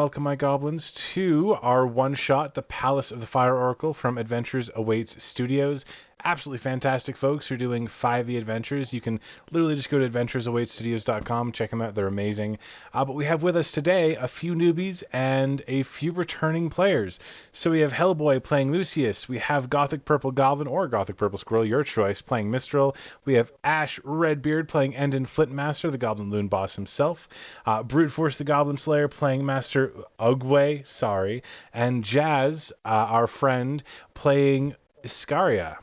welcome, my goblins, to our one-shot, The Palace of the Fire Oracle from Adventures Awaits Studios. Absolutely fantastic folks who are doing 5e adventures. You can literally just go to adventuresawaitstudios.com, check them out, they're amazing. But we have with us today a few newbies and a few returning players. So we have Hellboy playing Lucius, we have Gothic Purple Goblin or Gothic Purple Squirrel, your choice, playing Mistral. We have Ash Redbeard playing Endon Flintmaster, the Goblin Loon Boss himself. Brute Force the Goblin Slayer playing Master Ugwe, and Jazz, our friend, playing Iscaria.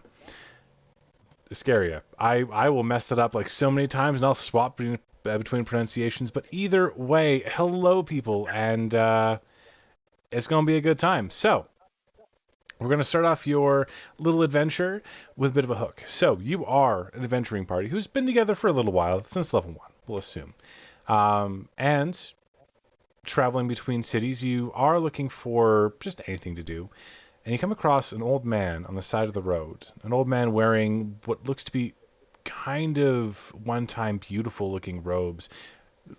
I will mess that up like so many times, and I'll swap between pronunciations. But either way, hello, people, and it's going to be a good time. So, we're going to start off your little adventure with a bit of a hook. So, you are an adventuring party who's been together for a little while, since level 1, we'll assume. And traveling between cities, you are looking for just anything to do. And you come across an old man on the side of the road. An old man wearing what looks to be kind of one-time beautiful-looking robes.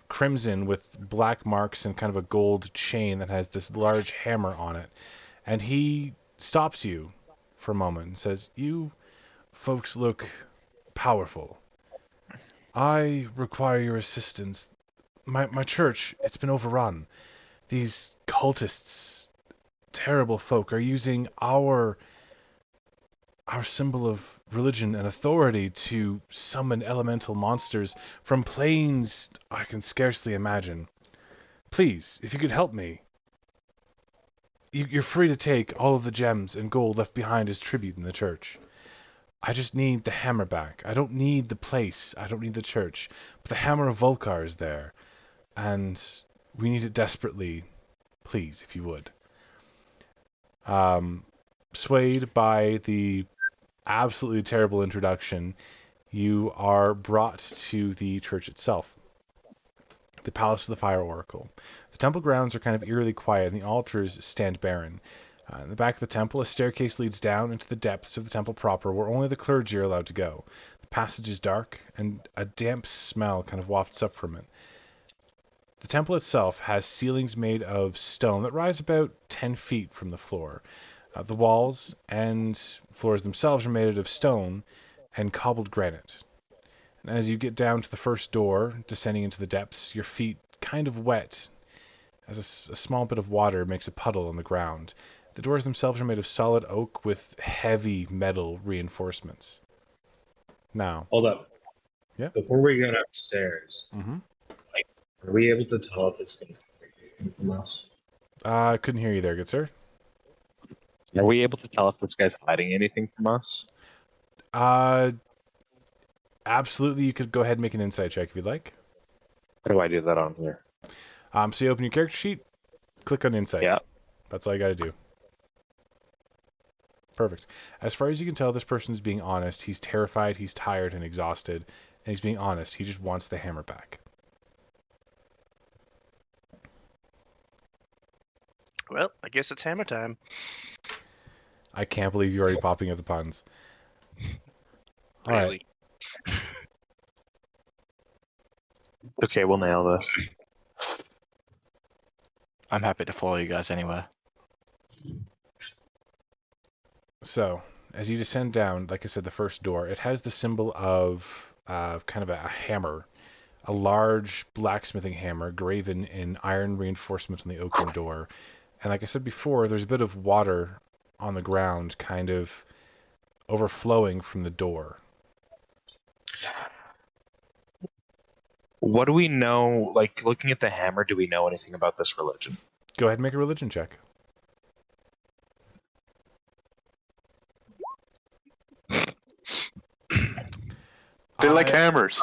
Crimson with black marks and kind of a gold chain that has this large hammer on it. And he stops you for a moment and says, "You folks look powerful. I require your assistance. My church, it's been overrun. These cultists, terrible folk, are using our symbol of religion and authority to summon elemental monsters from planes I can scarcely imagine. Please, if you could help me, you're free to take all of the gems and gold left behind as tribute in the church. I just need the hammer back. I don't need the place. I don't need the church. But the hammer of Volkar is there, and we need it desperately. Please, if you would." Swayed by the absolutely terrible introduction, you are brought to the church itself, the Palace of the Fire Oracle. The temple grounds are kind of eerily quiet, and the altars stand barren. In the back of the temple, a staircase leads down into the depths of the temple proper, where only the clergy are allowed to go. The passage is dark, and a damp smell kind of wafts up from it. The temple itself has ceilings made of stone that rise about 10 feet from the floor. The walls and floors themselves are made out of stone and cobbled granite. And as you get down to the first door, descending into the depths, your feet kind of wet, as a small bit of water makes a puddle on the ground. The doors themselves are made of solid oak with heavy metal reinforcements. Now, Hold up. Yeah? Before we get upstairs, are we able to tell if this guy's hiding from us? I couldn't hear you there, good sir. Are we able to tell if this guy's hiding anything from us? Absolutely, you could go ahead and make an insight check if you'd like. How do I do that on here? So you open your character sheet, click on insight. Yeah. That's all you got to do. Perfect. As far as you can tell, this person's being honest. He's terrified, he's tired and exhausted, and he's being honest. He just wants the hammer back. Well, I guess it's hammer time. I can't believe you're already popping at the puns. All Really? right. Okay, we'll nail this. I'm happy to follow you guys anywhere. So, as you descend down, like I said, the first door, it has the symbol of kind of a hammer, a large blacksmithing hammer graven in iron reinforcement on the oaken door. And like I said before, there's a bit of water on the ground kind of overflowing from the door. What do we know, like, looking at the hammer, do we know anything about this religion? Go ahead and make a religion check. They like hammers.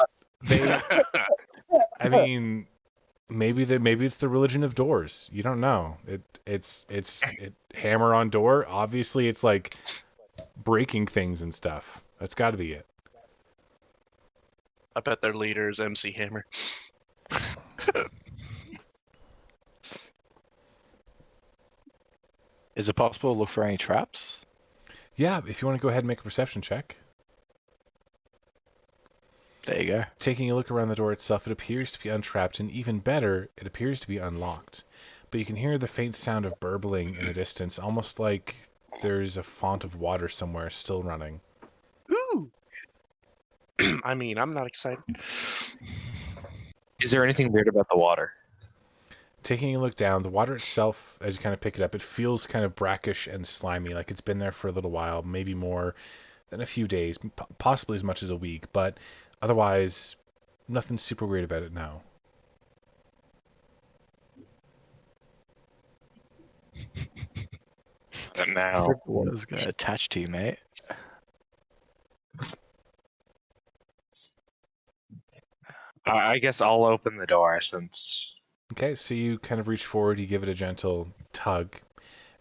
I mean, maybe it's the religion of doors. You don't know. It's hammer on door. Obviously, it's like breaking things and stuff. That's got to be it. I bet their leader is MC Hammer. Is it possible to look for any traps? Yeah, if you want to go ahead and make a perception check. There you go. Taking a look around the door itself, it appears to be untrapped, and even better, it appears to be unlocked. but you can hear the faint sound of burbling in the distance, almost like there's a font of water somewhere still running. Ooh. I mean, I'm not excited. Is there anything weird about the water? Taking a look down, the water itself, as you kind of pick it up, it feels kind of brackish and slimy, like it's been there for a little while, maybe more than a few days, possibly as much as a week, but otherwise, nothing super weird about it now. Now, The water's gonna attach to you, mate. I guess I'll open the door since. Okay, so you kind of reach forward, you give it a gentle tug,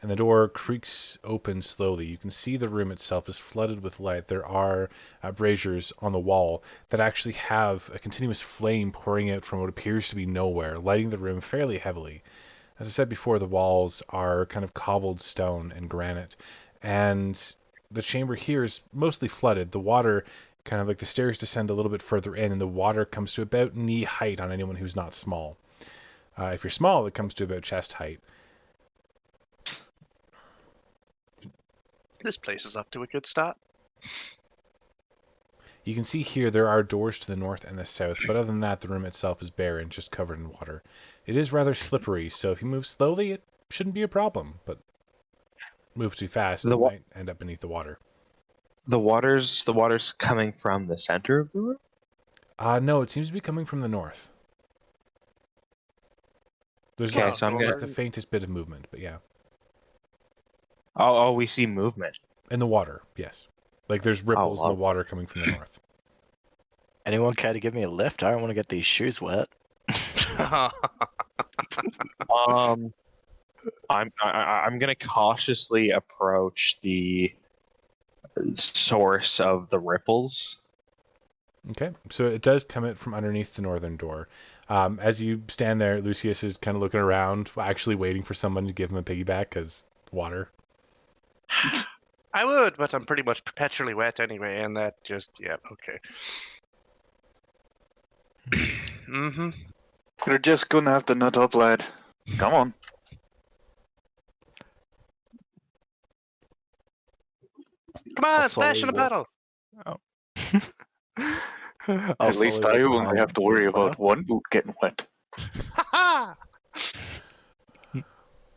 and the door creaks open slowly. You can see the room itself is flooded with light. There are braziers on the wall that actually have a continuous flame pouring out from what appears to be nowhere, lighting the room fairly heavily. As I said before, the walls are kind of cobbled stone and granite, and the chamber here is mostly flooded. The water, kind of like the stairs descend a little bit further in, and the water comes to about knee height on anyone who's not small. If you're small, it comes to about chest height. This place is up to a good start. You can see here there are doors to the north and the south, but other than that, the room itself is bare and just covered in water. It is rather slippery, so if you move slowly, it shouldn't be a problem, but move too fast, you might end up beneath the water. The water's coming from the center of the room? No, it seems to be coming from the north. There's Okay, so I'm there's gonna. the faintest bit of movement, but yeah. Oh, we see movement. In the water, yes. Like there's ripples in the wow. water coming from the north. Anyone care to give me a lift? I don't want to get these shoes wet. I'm gonna cautiously approach the source of the ripples. Okay, so it does come out from underneath the northern door. As you stand there, Lucius is kind of looking around, actually waiting for someone to give him a piggyback, because water. I would, but I'm pretty much perpetually wet anyway, and that just, yeah, okay. Mm-hmm. You're just gonna have to nut up, lad. Come on. Come I'll on, smash in a slowly battle! At least I only have to worry about one boot getting wet. Ha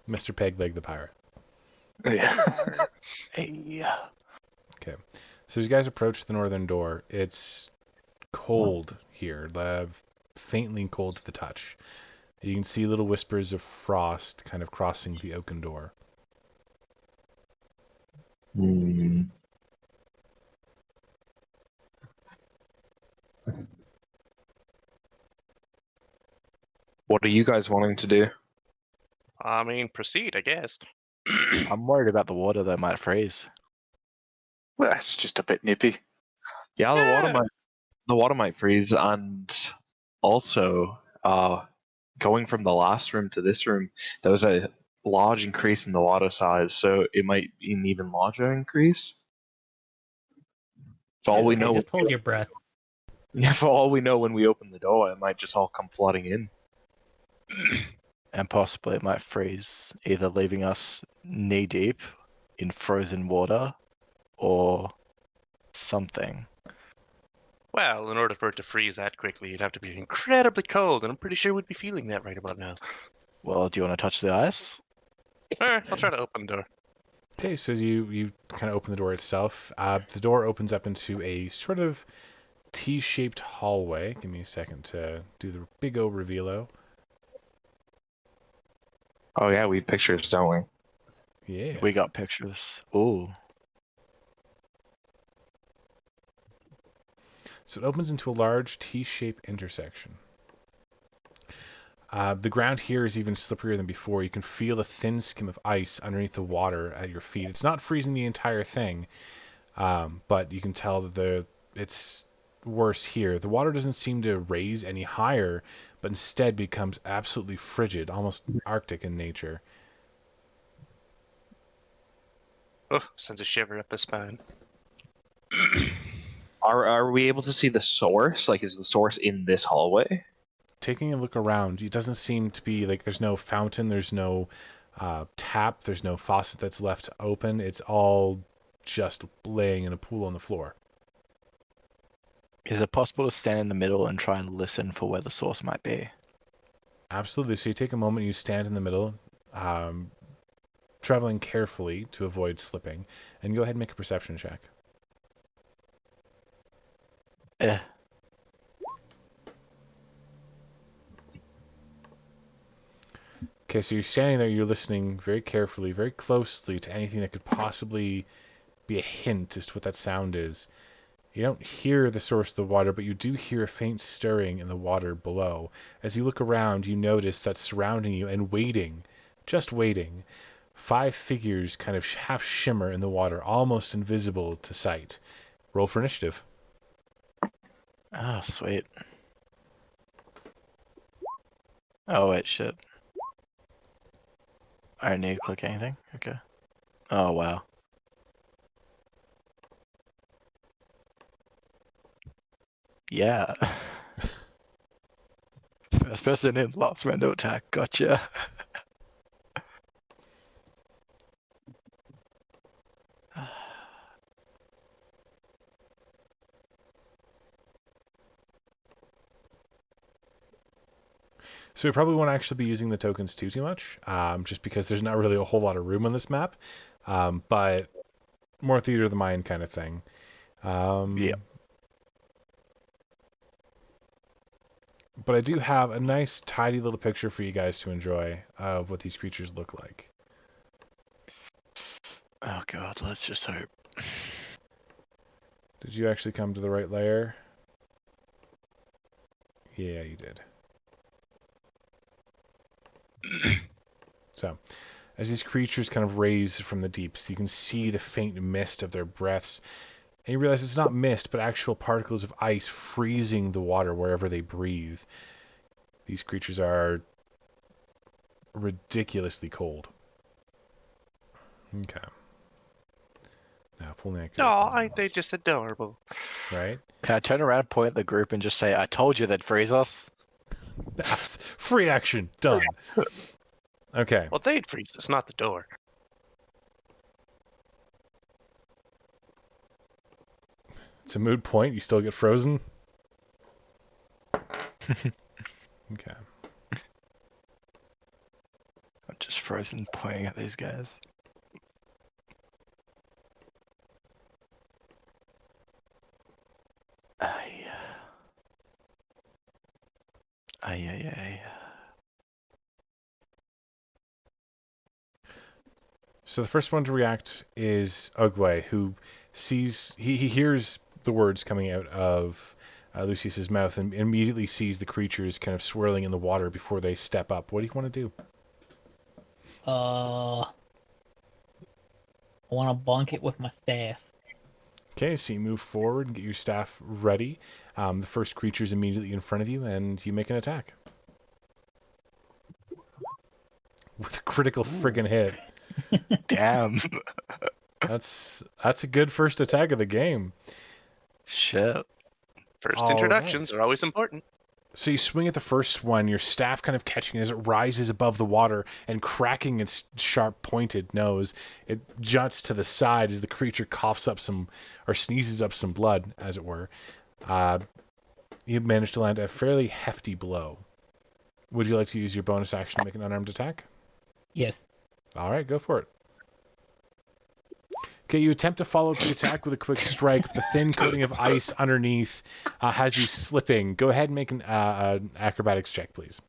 Mr. Pegleg the pirate. Yeah. Hey. Okay, so as you guys approach the northern door, it's cold here, faintly cold to the touch. You can see little whispers of frost kind of crossing the oaken door. What are you guys wanting to do? I mean, proceed, I guess. I'm worried about the water that might freeze. Well, that's just a bit nippy. Yeah, Yeah. the water might freeze, and also, going from the last room to this room, there was a large increase in the water size, so it might be an even larger increase. For all we know, just hold your breath. yeah, for all we know, when we open the door, it might just all come flooding in. And possibly it might freeze, either leaving us knee deep in frozen water or something. Well, in order for it to freeze that quickly, you'd have to be incredibly cold, and I'm pretty sure we'd be feeling that right about now. Well, do you want to touch the ice? Alright, I'll try to open the door. Okay, so you kind of open the door itself. The door opens up into a sort of T-shaped hallway. Give me a second to do the big O revealo. Oh yeah, we pictures, don't we? Yeah. We got pictures. Ooh. So it opens into a large T-shaped intersection. The ground here is even slipperier than before. You can feel a thin skim of ice underneath the water at your feet. It's not freezing the entire thing, but you can tell that it's worse here. The water doesn't seem to raise any higher, but instead becomes absolutely frigid, almost Arctic in nature. Oh, sends a shiver up the spine. Are we able to see the source? Like, is the source in this hallway? taking a look around, it doesn't seem to be like there's no fountain, there's no tap, there's no faucet that's left open. It's all just laying in a pool on the floor. Is it possible to stand in the middle and try and listen for where the source might be? Absolutely. So you take a moment, you stand in the middle, traveling carefully to avoid slipping, and go ahead and make a perception check. Okay, so you're standing there, you're listening very carefully, very closely to anything that could possibly be a hint as to what that sound is. You don't hear the source of the water, but you do hear a faint stirring in the water below. As you look around, you notice that surrounding you and waiting, just waiting, 5 figures kind of half shimmer in the water, almost invisible to sight. Roll for initiative. Oh, sweet. Oh, wait, shit. I don't need to click anything? Okay. Oh, wow. Yeah. First person in, last man to attack. Gotcha. So we probably won't actually be using the tokens too much, just because there's not really a whole lot of room on this map. But more theater of the mind kind of thing. Yeah. But I do have a nice, tidy little picture for you guys to enjoy of what these creatures look like. Oh god, let's just hope. Did you actually come to the right layer? Yeah, you did. So, as these creatures kind of raise from the deeps, you can see the faint mist of their breaths. And you realize it's not mist, but actual particles of ice freezing the water wherever they breathe. These creatures are ridiculously cold. Okay. Now, if only I could. Oh, aren't they just adorable? Right? Can I turn around, point at the group, and just say, I told you they'd freeze us? Free action. Done. Okay. Well, they'd freeze us, not the door. It's a moot point. You still get frozen. Okay. I'm just frozen pointing at these guys. Ay. Ay, ay, ay. So the first one to react is Ugwe, who sees he hears the words coming out of Lucius's mouth and immediately sees the creatures kind of swirling in the water before they step up. What do you want to do? I want to bonk it with my staff. Okay, so you move forward and get your staff ready. The first creature is immediately in front of you, and you make an attack. With a critical friggin' hit. Damn. That's a good first attack of the game. Shit. First All introductions right. are always important. So you swing at the first one, your staff kind of catching as it rises above the water and cracking its sharp pointed nose. It juts to the side as the creature coughs up some, or sneezes up some blood, as it were. You managed to land a fairly hefty blow. Would you like to use your bonus action to make an unarmed attack? Yes. All right, go for it. Okay, you attempt to follow up the attack with a quick strike. The thin coating of ice underneath has you slipping. Go ahead and make an acrobatics check, please.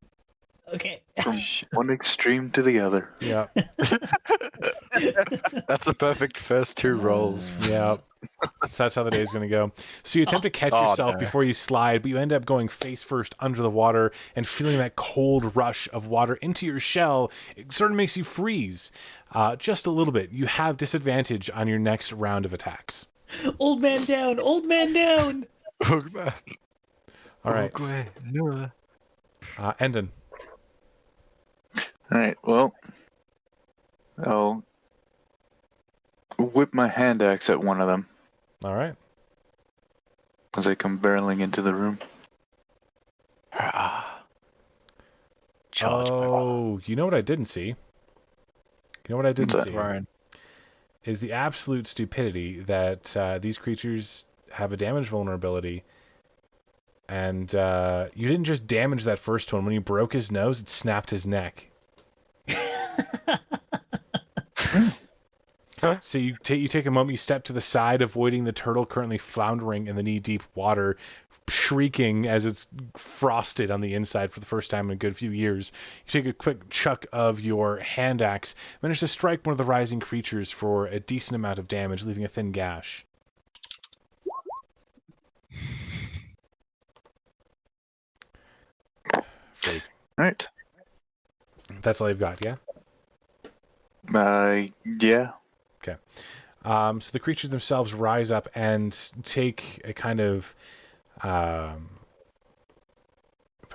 Okay. From one extreme to the other. Yeah, That's a perfect first 2 rolls. yeah. So that's how the day is going to go. So you attempt to catch yourself no. before you slide, but you end up going face first under the water and feeling that cold rush of water into your shell. It sort of makes you freeze just a little bit. You have disadvantage on your next round of attacks. Old man down. Old man down. All right. No. Endon. Alright, well, I'll whip my hand axe at one of them All right. as I come barreling into the room. charge my Oh, you know what I didn't see? You know what I didn't What's see? throne. Is the absolute stupidity that these creatures have a damage vulnerability, and you didn't just damage that first one. When you broke his nose, it snapped his neck. So you take a moment, you step to the side, avoiding the turtle currently floundering in the knee-deep water, shrieking as it's frosted on the inside for the first time in a good few years. You take a quick chuck of your hand axe, manage to strike one of the rising creatures for a decent amount of damage, leaving a thin gash. Phrase. Right. That's all you've got, yeah? Yeah. So the creatures themselves rise up and take a kind of, if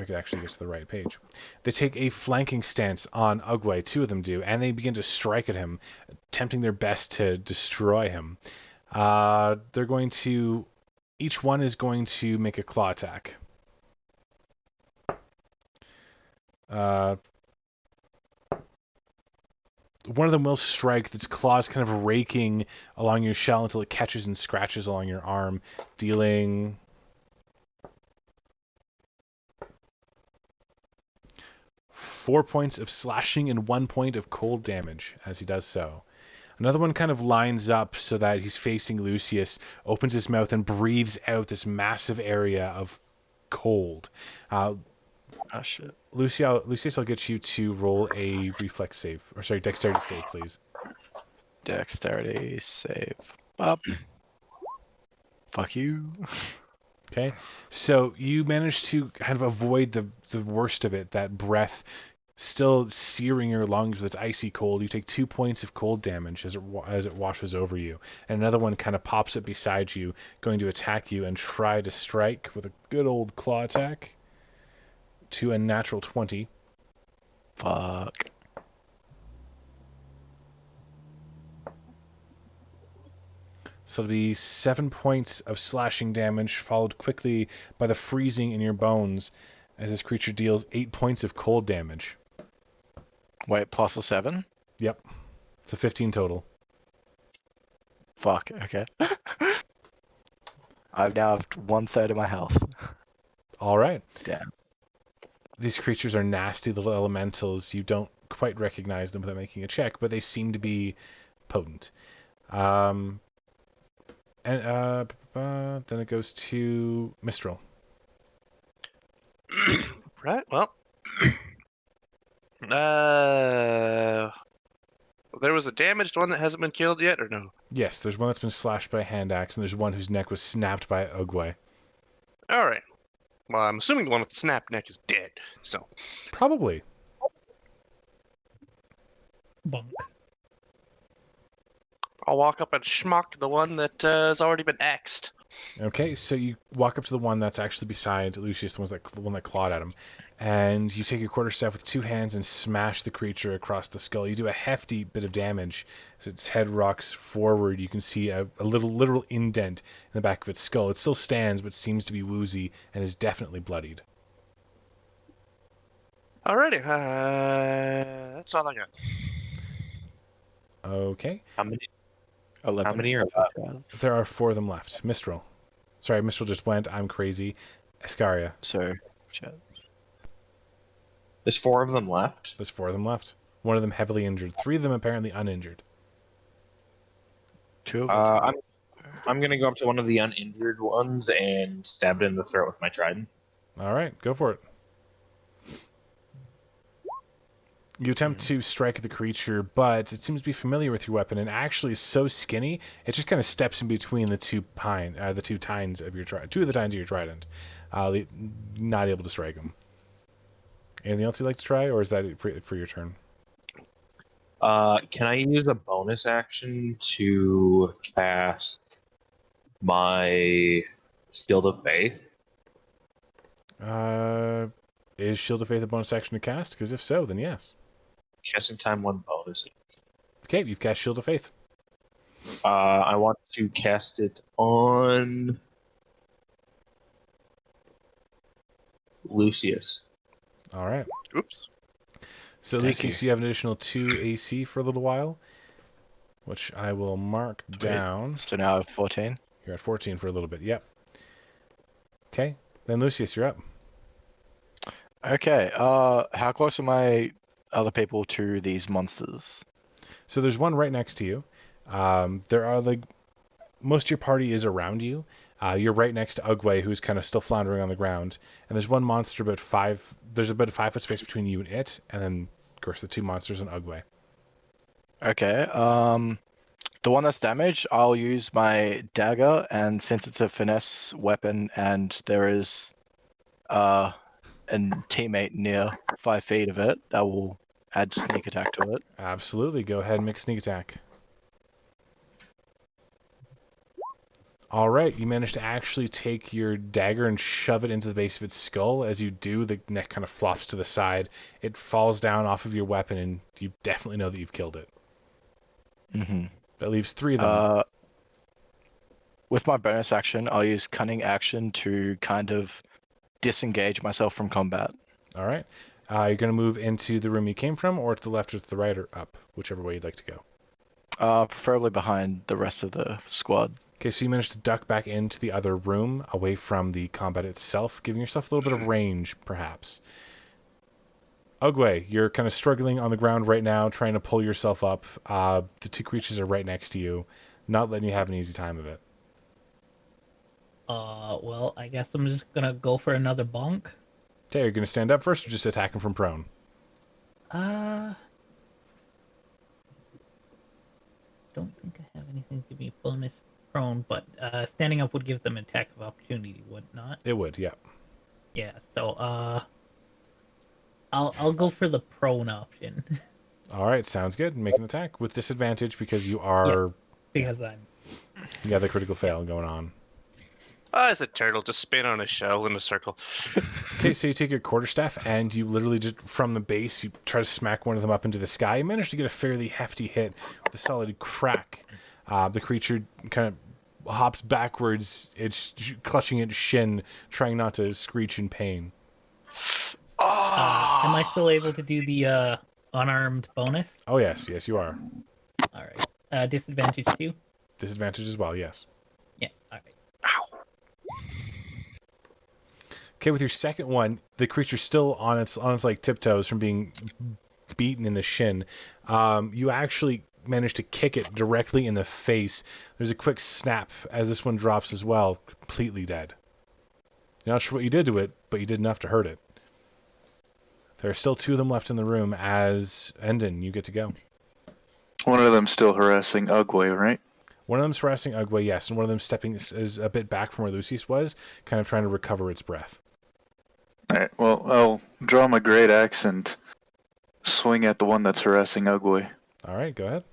I could actually get to the right page, they take a flanking stance on Ugway. Two of them do, and they begin to strike at him, attempting their best to destroy him. They're going to, each one is going to make a claw attack. One of them will strike, its claws kind of raking along your shell until it catches and scratches along your arm, dealing 4 points of slashing and 1 point of cold damage as he does so. Another one kind of lines up so that he's facing Lucius, opens his mouth and breathes out this massive area of cold. Oh shit. Lucius, I'll get you to roll a reflex save. Or sorry, dexterity save, please. Dexterity save. Up. Fuck you. Okay, so you manage to kind of avoid the worst of it, that breath still searing your lungs with its icy cold. You take 2 points of cold damage as it washes over you, and another one kind of pops up beside you, going to attack you and try to strike with a good old claw attack to a natural 20. Fuck. So it'll be 7 points of slashing damage, followed quickly by the freezing in your bones as this creature deals 8 points of cold damage. Wait, plus a 7? Yep. It's a 15 total. Fuck, okay. I've now have 1/3 of my health. All right. Damn. These creatures are nasty little elementals. You don't quite recognize them without making a check, but they seem to be potent. And then it goes to Mistral. Right. Well, there was a damaged one that hasn't been killed yet, or no? Yes, there's one that's been slashed by a hand axe, and there's one whose neck was snapped by Ugway. All right. Well, I'm assuming the one with the snapped neck is dead. So Probably. Bunk. I'll walk up and schmuck the one that has already been axed. Okay, so you walk up to the one that's actually beside Lucius, the one that clawed at him, and you take a quarter step with two hands and smash the creature across the skull. You do a hefty bit of damage as its head rocks forward. You can see a little literal indent in the back of its skull. It still stands, but seems to be woozy and is definitely bloodied. Alrighty. That's all I got. Okay, How many? 11. How many are left? there are 4 of them left. Mistral. Sorry, Mistral just went. I'm crazy. Escaria. So, chat. There's 4 of them left. There's 4 of them left. One of them heavily injured. 3 of them apparently uninjured. 2 of them. I'm gonna go up to one of the uninjured ones and stab it in the throat with my trident. All right, go for it. You attempt to strike the creature, but it seems to be familiar with your weapon and actually is so skinny it just kind of steps in between the two tines of your two of the tines of your trident, not able to strike him. Anything else you'd like to try, or is that it for your turn? Can I use a bonus action to cast my Shield of Faith? Is Shield of Faith a bonus action to cast? Because if so, then yes. Casting time 1 bonus. Okay, you've cast Shield of Faith. I want to cast it on Lucius. All right. Oops. So Thank Lucius, you. you have an additional 2 AC for a little while, which I will mark Sweet. down. So now I have 14. You're at 14 for a little bit. Yep. Okay. Then Lucius, you're up. Okay. How close are my other people to these monsters? So there's one right next to you. There are most of your party is around you. You're right next to Ugwe, who's kind of still floundering on the ground. And there's one monster about 5. There's about a 5-foot space between you and it, and then of course the 2 monsters and Ugwe. Okay. The one that's damaged, I'll use my dagger, and since it's a finesse weapon and there is a teammate near 5 feet of it, that will add sneak attack to it. Absolutely. Go ahead and make a sneak attack. All right, you managed to actually take your dagger and shove it into the base of its skull. As you do, the neck kind of flops to the side. It falls down off of your weapon, and you definitely know that you've killed it. Mm-hmm. That leaves 3 of them. With my bonus action, I'll use cunning action to kind of disengage myself from combat. All right. You're going to move into the room you came from, or to the left or to the right or up, whichever way you'd like to go. Preferably behind the rest of the squad. Okay, so you managed to duck back into the other room, away from the combat itself, giving yourself a little bit of range, perhaps. Ugwe, you're kind of struggling on the ground right now, trying to pull yourself up. The 2 creatures are right next to you, not letting you have an easy time of it. Well, I guess I'm just gonna go for another bonk. Okay, you're going to stand up first, or just attack him from prone? Don't think I have anything to be bonus prone, but standing up would give them attack of opportunity, would not? It would, yeah. Yeah. So I'll go for the prone option. All right, sounds good. Make an attack with disadvantage because you are... Because I'm... Yeah, the critical fail going on. It's a turtle. Just spin on a shell in a circle. Okay, so you take your quarterstaff and you literally just, from the base, you try to smack one of them up into the sky. You manage to get a fairly hefty hit with a solid crack. The creature kind of hops backwards, it's clutching its shin, trying not to screech in pain. am I still able to do the unarmed bonus? Oh, yes, you are. All right. Disadvantage too? Disadvantage as well, yes. Yeah, all right. Okay, with your second one, the creature's still on its like tiptoes from being beaten in the shin. You actually manage to kick it directly in the face. There's a quick snap as this one drops as well, completely dead. You're not sure what you did to it, but you did enough to hurt it. There are still 2 of them left in the room. As Endon, you get to go. One of them still harassing Ugwe, right? One of them's harassing Ugwe, yes, and one of them stepping is a bit back from where Lucius was, kind of trying to recover its breath. Alright, well, I'll draw my great axe and swing at the one that's harassing Ugwe. All right, go ahead.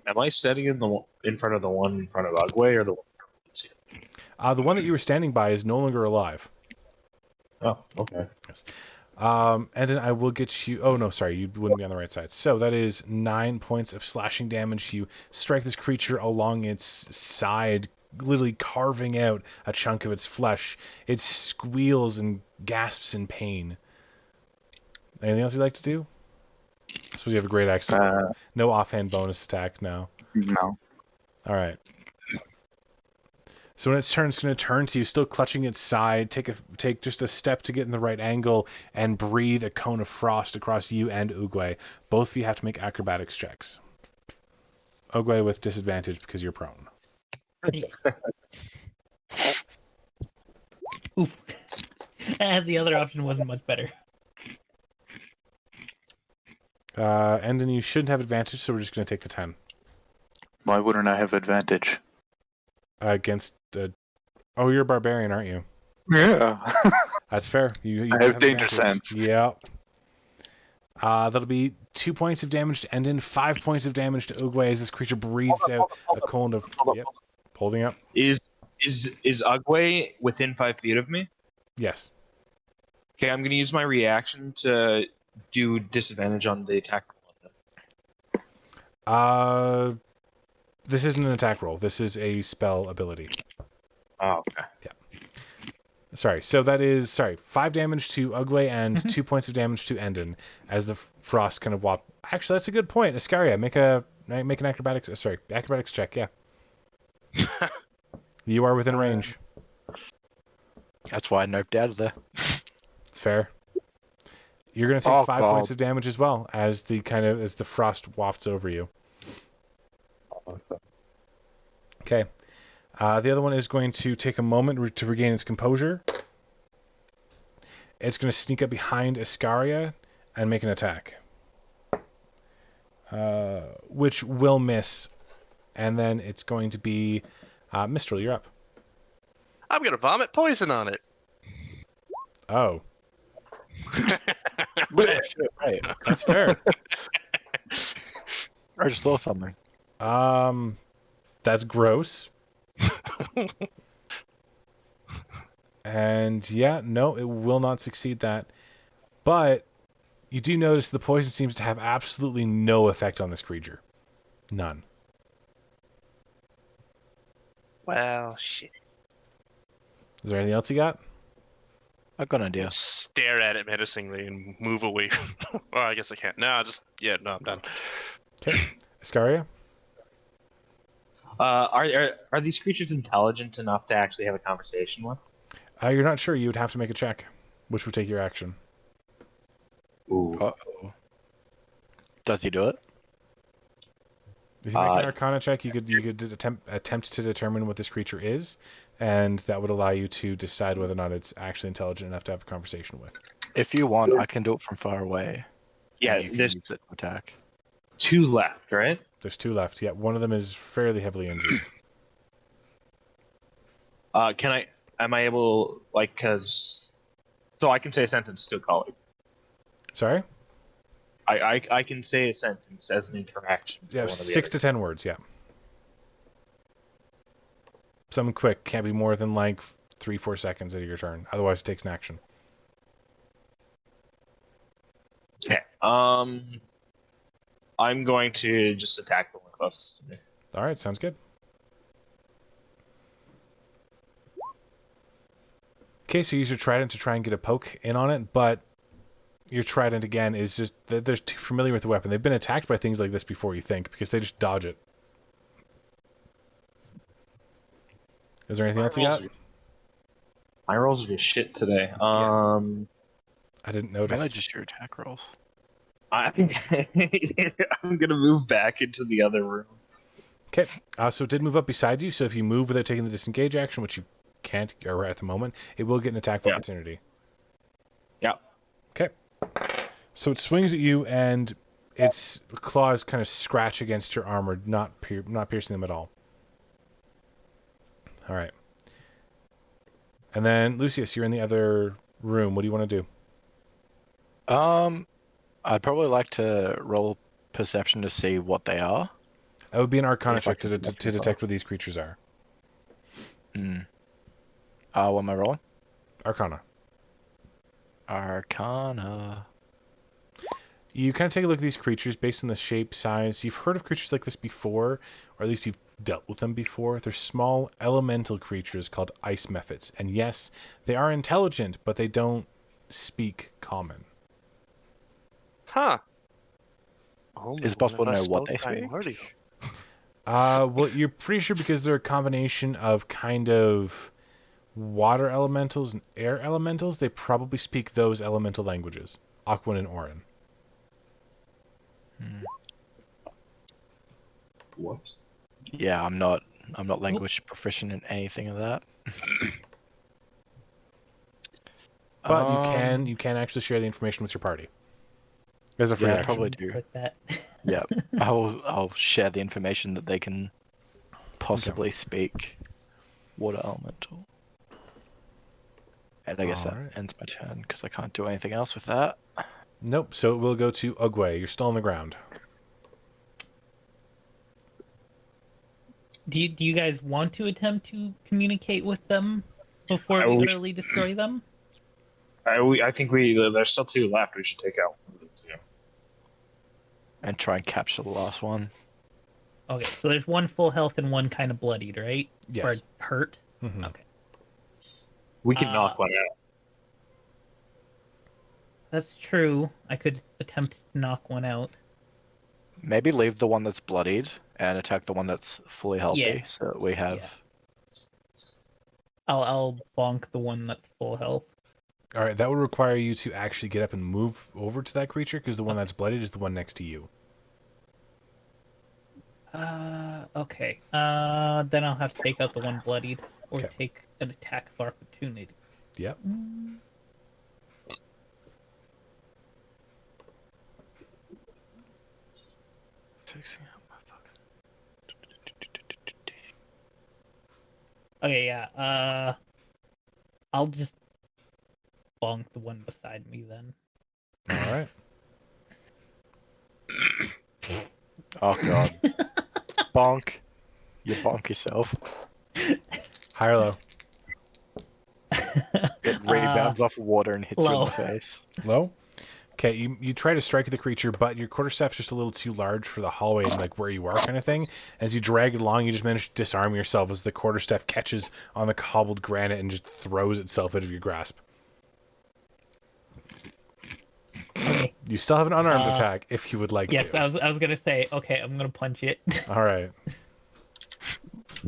Am I standing in front of the one in front of Ugwe or the one? The one that you were standing by is no longer alive. Oh, okay. Yes. And then I will get you... Oh, no, sorry. You wouldn't be on the right side. So that is 9 points of slashing damage. You strike this creature along its side, literally carving out a chunk of its flesh. It squeals and gasps in pain. Anything else you'd like to do? I suppose you have a great axe. No offhand bonus attack, no. No. All right. So when its turn, it's going to turn to you, still clutching its side, take just a step to get in the right angle, and breathe a cone of frost across you and Ugwe. Both of you have to make acrobatics checks. Ugwe with disadvantage because you're prone. Oof. The other option wasn't much better. And then you shouldn't have advantage, so we're just going to take the 10. Why wouldn't I have advantage? Against... Oh, you're a barbarian, aren't you? Yeah. That's fair. You I have danger advantage. sense. Yep. That'll be 2 points of damage to Endon, 5 points of damage to Ugwe as this creature breathes out a cone of... Yep. Holding up. Is Ugwe within 5 feet of me? Yes. Okay, I'm going to use my reaction to do disadvantage on the attack. This isn't an attack roll. This is a spell ability. Oh, okay. Sorry. So that is 5 damage to Ugwe and 2 points of damage to Endon as the frost kind of wop. Actually, that's a good point. Iscaria, make an acrobatics check. Yeah. You are within range. That's why I noped out of there. It's fair. You're gonna take Oh, 5 God. points of damage as well as the frost wafts over you. Okay. The other one is going to take a moment to regain its composure. It's going to sneak up behind Iscaria and make an attack. Which will miss. And then it's going to be... Mistral, you're up. I'm gonna vomit poison on it. Oh, Shit, right. that's fair. I just thought something. That's gross. And yeah, no, it will not succeed that. But you do notice the poison seems to have absolutely no effect on this creature. None. Well, shit. Is there anything else you got? I've got an idea. Stare at it menacingly and move away. Or I guess I can't. No, I'm done. Okay. Iscaria? Are these creatures intelligent enough to actually have a conversation with? You're not sure. You would have to make a check, which would take your action. Ooh. Uh-oh. Does he do it? If you make an Arcana check, you could attempt to determine what this creature is, and that would allow you to decide whether or not it's actually intelligent enough to have a conversation with. If you want, I can do it from far away. Yeah, and you can there's use it to attack. 2 left, right? There's 2 left. Yeah, one of them is fairly heavily injured. Am I able, so I can say a sentence to a colleague. Sorry? I can say a sentence as an interaction. Yeah, 6 to 10 words, yeah. Something quick. Can't be more than 3-4 seconds of your turn. Otherwise, it takes an action. Okay. I'm going to just attack the one closest to me. All right, sounds good. Okay, so use your trident to try and get a poke in on it, but your trident, again, is just... They're too familiar with the weapon. They've been attacked by things like this before, you think, because they just dodge it. Is there anything else you got? My rolls are just shit today. I didn't notice. Mainly just your attack rolls. I think I'm gonna move back into the other room. Okay, so it did move up beside you, so if you move without taking the disengage action, which you can't or at the moment, it will get an attack of opportunity. Yeah. Okay. So it swings at you, and its claws kind of scratch against your armor, not piercing them at all. All right. And then, Lucius, you're in the other room. What do you want to do? I'd probably like to roll perception to see what they are. That would be an Arcana If I check can to detect what these creatures are. What am I rolling? Arcana. Arcana. You kind of take a look at these creatures based on the shape, size. You've heard of creatures like this before, or at least you've dealt with them before. They're small elemental creatures called ice mephits. And yes, they are intelligent, but they don't speak common. Huh. Is it possible to know what they speak? Well, you're pretty sure because they're a combination of kind of water elementals and air elementals. They probably speak those elemental languages, Aquan and Orin. Whoops. Yeah, I'm not language proficient in anything of that. But you can actually share the information with your party. As a free Yeah, I action. probably do. With that. Yeah, I'll share the information that they can possibly speak water elemental. And I guess that ends my turn because I can't do anything else with that. Nope, so it will go to Ugwe. You're still on the ground. Do you guys want to attempt to communicate with them before we utterly destroy them? I think there's still 2 left. We should take out one of the 2. And try and capture the last one. Okay, so there's one full health and one kind of bloodied, right? Yes. Or hurt? Mm-hmm. Okay. We can knock one out. That's true. I could attempt to knock one out. Maybe leave the one that's bloodied and attack the one that's fully healthy. Yeah. So we have. Yeah. I'll bonk the one that's full health. All right, that would require you to actually get up and move over to that creature because the one that's bloodied is the one next to you. Okay. Then I'll have to take out the one bloodied or Okay. take an attack of opportunity. Yep. Fixing up my Okay, yeah. I'll just bonk the one beside me then. All right. Oh god. Bonk. You bonk yourself. High or low? It rebounds off water and hits you in low. the face. Low? Okay, you try to strike the creature, but your quarterstaff's just a little too large for the hallway and like where you are kind of thing. As you drag it along, you just manage to disarm yourself as the quarterstaff catches on the cobbled granite and just throws itself out of your grasp. Okay. You still have an unarmed attack if you would like Yes, to. I was gonna say, okay, I'm gonna punch it. All right.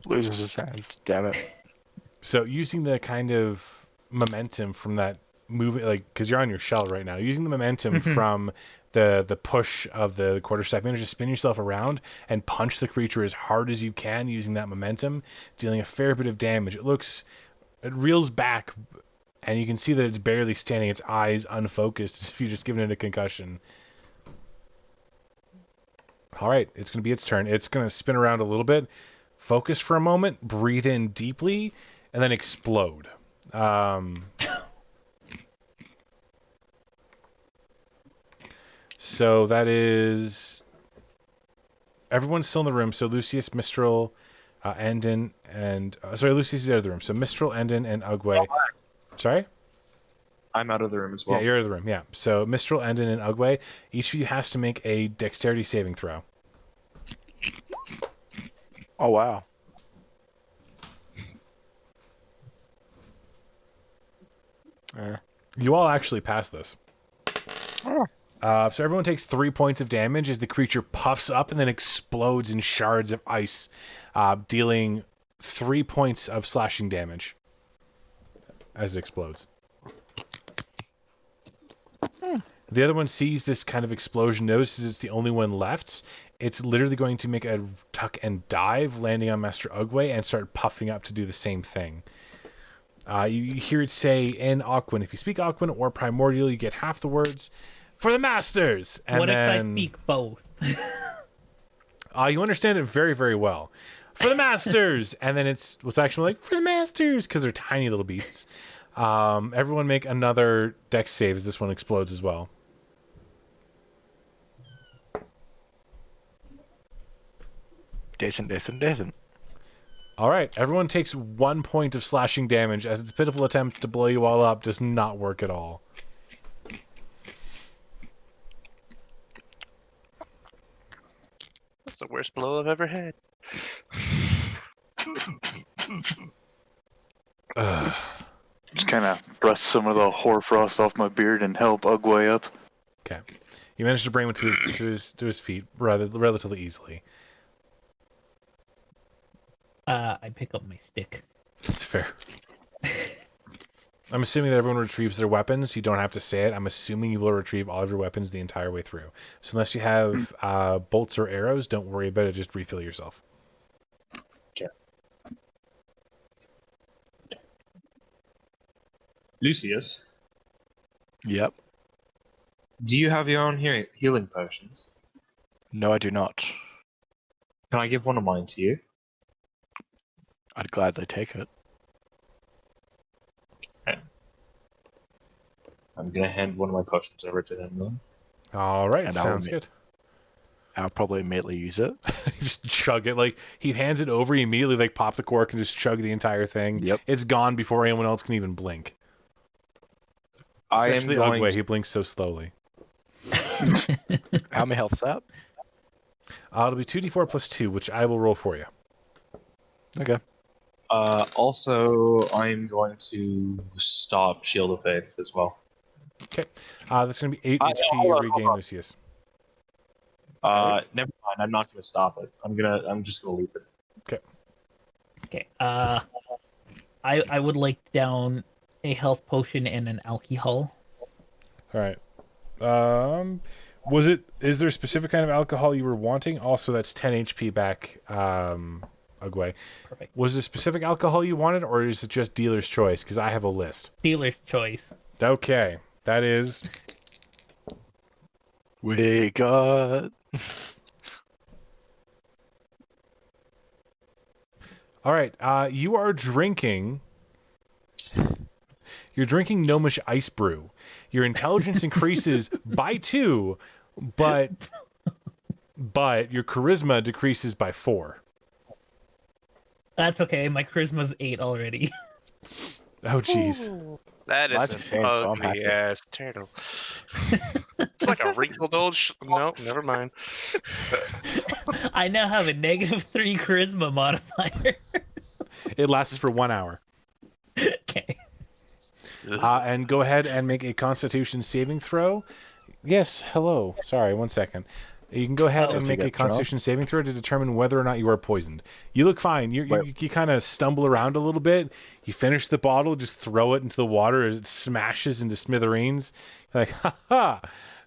Loses his hands. Damn it. So using the kind of momentum from that moving, like, because you're on your shell right now, using the momentum from the push of the quarterstaff, manage to spin yourself around and punch the creature as hard as you can using that momentum, dealing a fair bit of damage. It reels back, and you can see that it's barely standing, its eyes unfocused, as if you've just given it a concussion. All right, it's going to be its turn. It's going to spin around a little bit, focus for a moment, breathe in deeply, and then explode. So that is... Everyone's still in the room, so Lucius, Mistral, Endon, and... sorry, Lucius is out of the room. So Mistral, Endon, and Ugwe... Sorry? I'm out of the room as well. Yeah, you're out of the room, yeah. So Mistral, Endon, and Ugwe, each of you has to make a dexterity saving throw. Oh wow. You all actually pass this. Oh. So everyone takes 3 points of damage as the creature puffs up and then explodes in shards of ice, dealing 3 points of slashing damage as it explodes. The other one sees this kind of explosion, notices it's the only one left. It's literally going to make a tuck and dive, landing on Master Ugwe, and start puffing up to do the same thing. You hear it say in Aquan, if you speak Aquan or Primordial, you get half the words. For the Masters! And what then, if I speak both? you understand it very, very well. For the Masters! And then what's actually like, for the Masters! Because they're tiny little beasts. Everyone make another dex save as this one explodes as well. Decent. All right, everyone takes 1 point of slashing damage as its pitiful attempt to blow you all up does not work at all. That's the worst blow I've ever had. Just kind of brush some of the hoarfrost off my beard and help Ugwe up. Okay, you managed to bring him to his feet relatively easily. I pick up my stick. That's fair. I'm assuming that everyone retrieves their weapons. You don't have to say it. I'm assuming you will retrieve all of your weapons the entire way through. So unless you have bolts or arrows, don't worry about it. Just refill yourself. Okay. Lucius, Yep. do you have your own healing potions? No, I do not. Can I give one of mine to you? I'd gladly take it. I'm gonna hand one of my potions over to him then. All right, And sounds good. I'll probably immediately use it. Just chug it. Like, he hands it over, you immediately like pop the cork and just chug the entire thing. Yep. It's gone before anyone else can even blink. Especially Ugwe, he blinks so slowly. How many health's that? It'll be 2d4 plus 2, which I will roll for you. Okay. Also, I'm going to stop Shield of Faith as well. Okay. That's going to be 8 HP hold on, regain, hold on. Lucius. Never mind. I'm not going to stop it. I'm just going to leave it. Okay. I would like down a health potion and an alcohol. All right. Is there a specific kind of alcohol you were wanting? Also, that's 10 HP back, Ugwe. Perfect. Was there a specific alcohol you wanted, or is it just dealer's choice? Because I have a list. Dealer's choice. Okay. That is... We got. All right. You are drinking... You're drinking Gnomish Ice Brew. Your intelligence increases by 2, but your charisma decreases by 4. That's okay. My charisma's 8 already. Oh, jeez. That is Mine's an faint, so I'm happy. ugly ass turtle. It's like a wrinkled old. No, never mind. I now have a -3 charisma modifier. It lasts for 1 hour. Okay. And go ahead and make a Constitution saving throw. Yes, hello. Sorry, 1 second. You can go ahead and Does he make a get Constitution saving throw to determine whether or not you are poisoned. You look fine. You kind of stumble around a little bit. You finish the bottle, just throw it into the water as it smashes into smithereens. You're like, ha ha,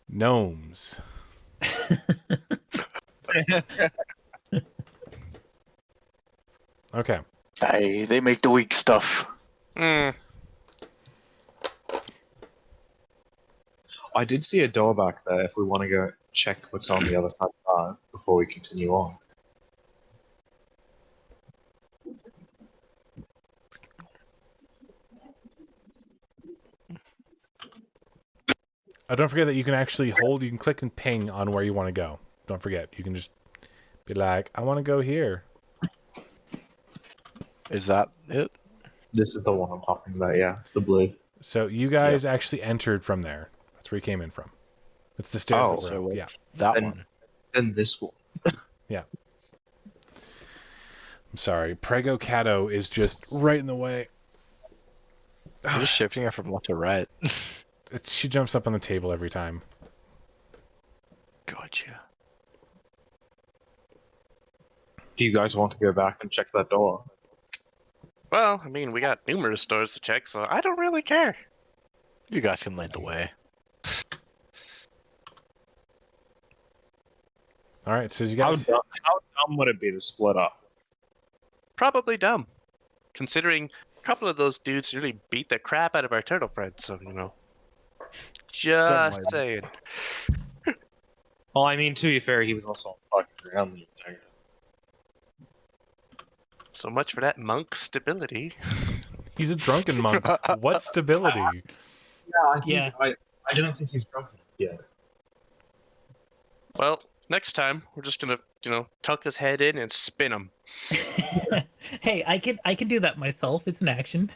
gnomes. Okay. Hey, they make the weak stuff. Mm. I did see a door back there if we want to go check what's on the other side of that before we continue on. Don't forget that you can actually you can click and ping on where you want to go. Don't forget. You can just be like, I want to go here. Is that it? This is the one I'm talking about, yeah. The blue. So you guys actually entered from there. That's where you came in from. It's the stairs Oh, that So were what's yeah. that And- one? And this one. I'm sorry. Prego Cato is just right in the way. I'm just shifting her from left to right. She jumps up on the table every time. Gotcha. Do you guys want to go back and check that door? Well, I mean, we got numerous doors to check, so I don't really care. You guys can lead the way. All right, so you How guys... dumb would it be to split up? Probably dumb, considering a couple of those dudes really beat the crap out of our turtle friend. So just mind. saying. Well, I mean, to be fair, he was also on fucking ground the entire time. So much for that monk stability. He's a drunken monk. What stability? Yeah. I don't think he's drunk yet. Well, next time we're just gonna, tuck his head in and spin him. Hey, I can do that myself. It's an action.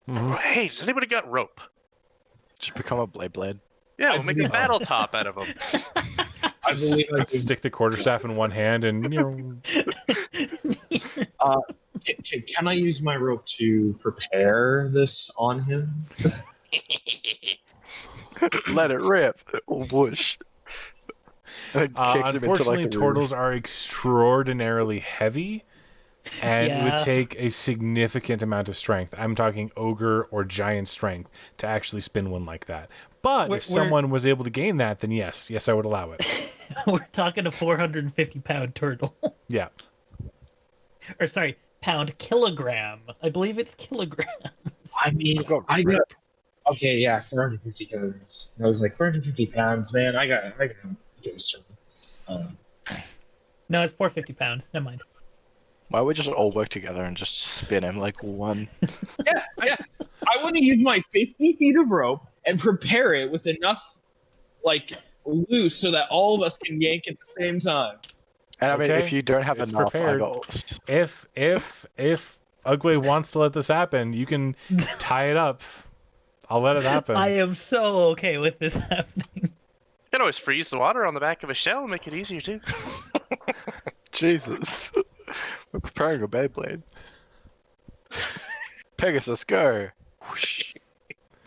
Mhm. Hey, has anybody got rope? Just become a blade. Yeah, I we'll make a believe- battle top out of him. I believe I can. Stick the quarterstaff in one hand and... Can I use my rope to prepare this on him? Let it rip. Whoosh. And kicks him into Unfortunately, like the room. turtles are extraordinarily heavy, and it Yeah. would take a significant amount of strength. I'm talking ogre or giant strength to actually spin one like that. But if We're- someone was able to gain that, then yes, I would allow it. We're talking a 450-pound turtle. Yeah. Or sorry, kilogram. I believe it's kilogram. I mean, I've got I got. Okay, yeah, 450 kilograms. I was like 450 pounds, man. I got do this. No, it's 450 pounds. Never mind. Why don't we just all work together and just spin him like one? Yeah. I want to use my 50 feet of rope and prepare it with enough, loose so that all of us can yank at the same time. And I mean, Okay, if you don't have it's enough, prepared. I got... If Ugwe wants to let this happen, you can tie it up. I'll let it happen. I am so okay with this happening. You can always freeze the water on the back of a shell and make it easier too. Jesus. We're preparing a Beyblade. Pegasus, go! Whoosh.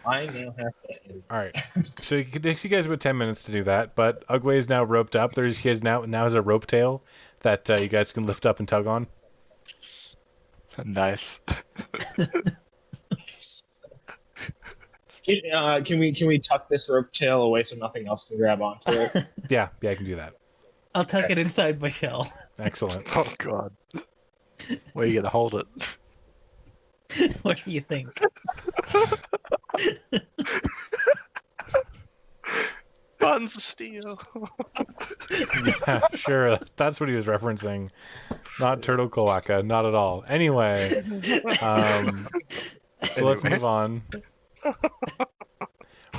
I now have to. All right. So it takes you guys about 10 minutes to do that, but Ugway is now roped up. He now has a rope tail that you guys can lift up and tug on. Nice. Can we tuck this rope tail away so nothing else can grab onto it? Yeah, I can do that. I'll tuck it inside my shell. Excellent. Oh god. Where are you gonna hold it? What do you think? Buns of steel. Yeah, sure. That's what he was referencing. Not Turtle Cloaca, not at all. Anyway, so let's move on.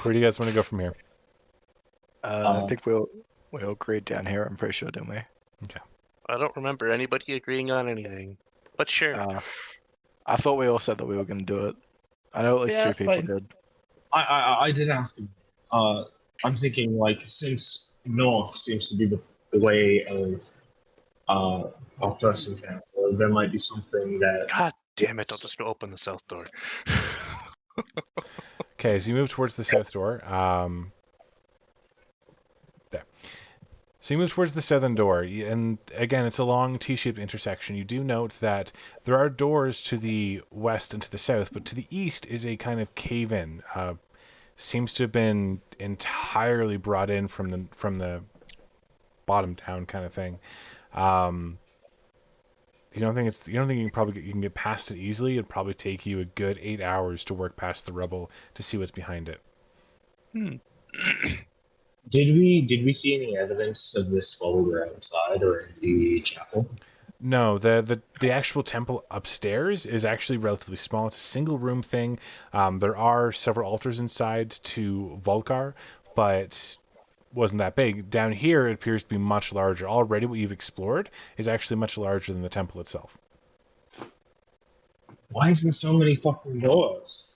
Where do you guys want to go from here? I think we all agreed down here, I'm pretty sure, didn't we? I don't remember anybody agreeing on anything, but sure. I thought we all said that we were gonna do it. I know at least Yeah, two that's people fine. did. I did ask him. I'm thinking like since north seems to be the way of first encounter, there might be something that. God damn it! I'll just go open the south door. Okay, so you move towards the south door. There. So you move towards the southern door, and again, it's a long T-shaped intersection. You do note that there are doors to the west and to the south, but to the east is a kind of cave-in. Seems to have been entirely brought in from the bottom town kind of thing. You don't think you can get past it easily? It'd probably take you a good 8 hours to work past the rubble to see what's behind it. Did we see any evidence of this while we were outside or in the chapel? No, the actual temple upstairs is actually relatively small. It's a single room thing. There are several altars inside to Volkar, but wasn't that big. Down here, it appears to be much larger. Already what you've explored is actually much larger than the temple itself. Why is there so many fucking doors?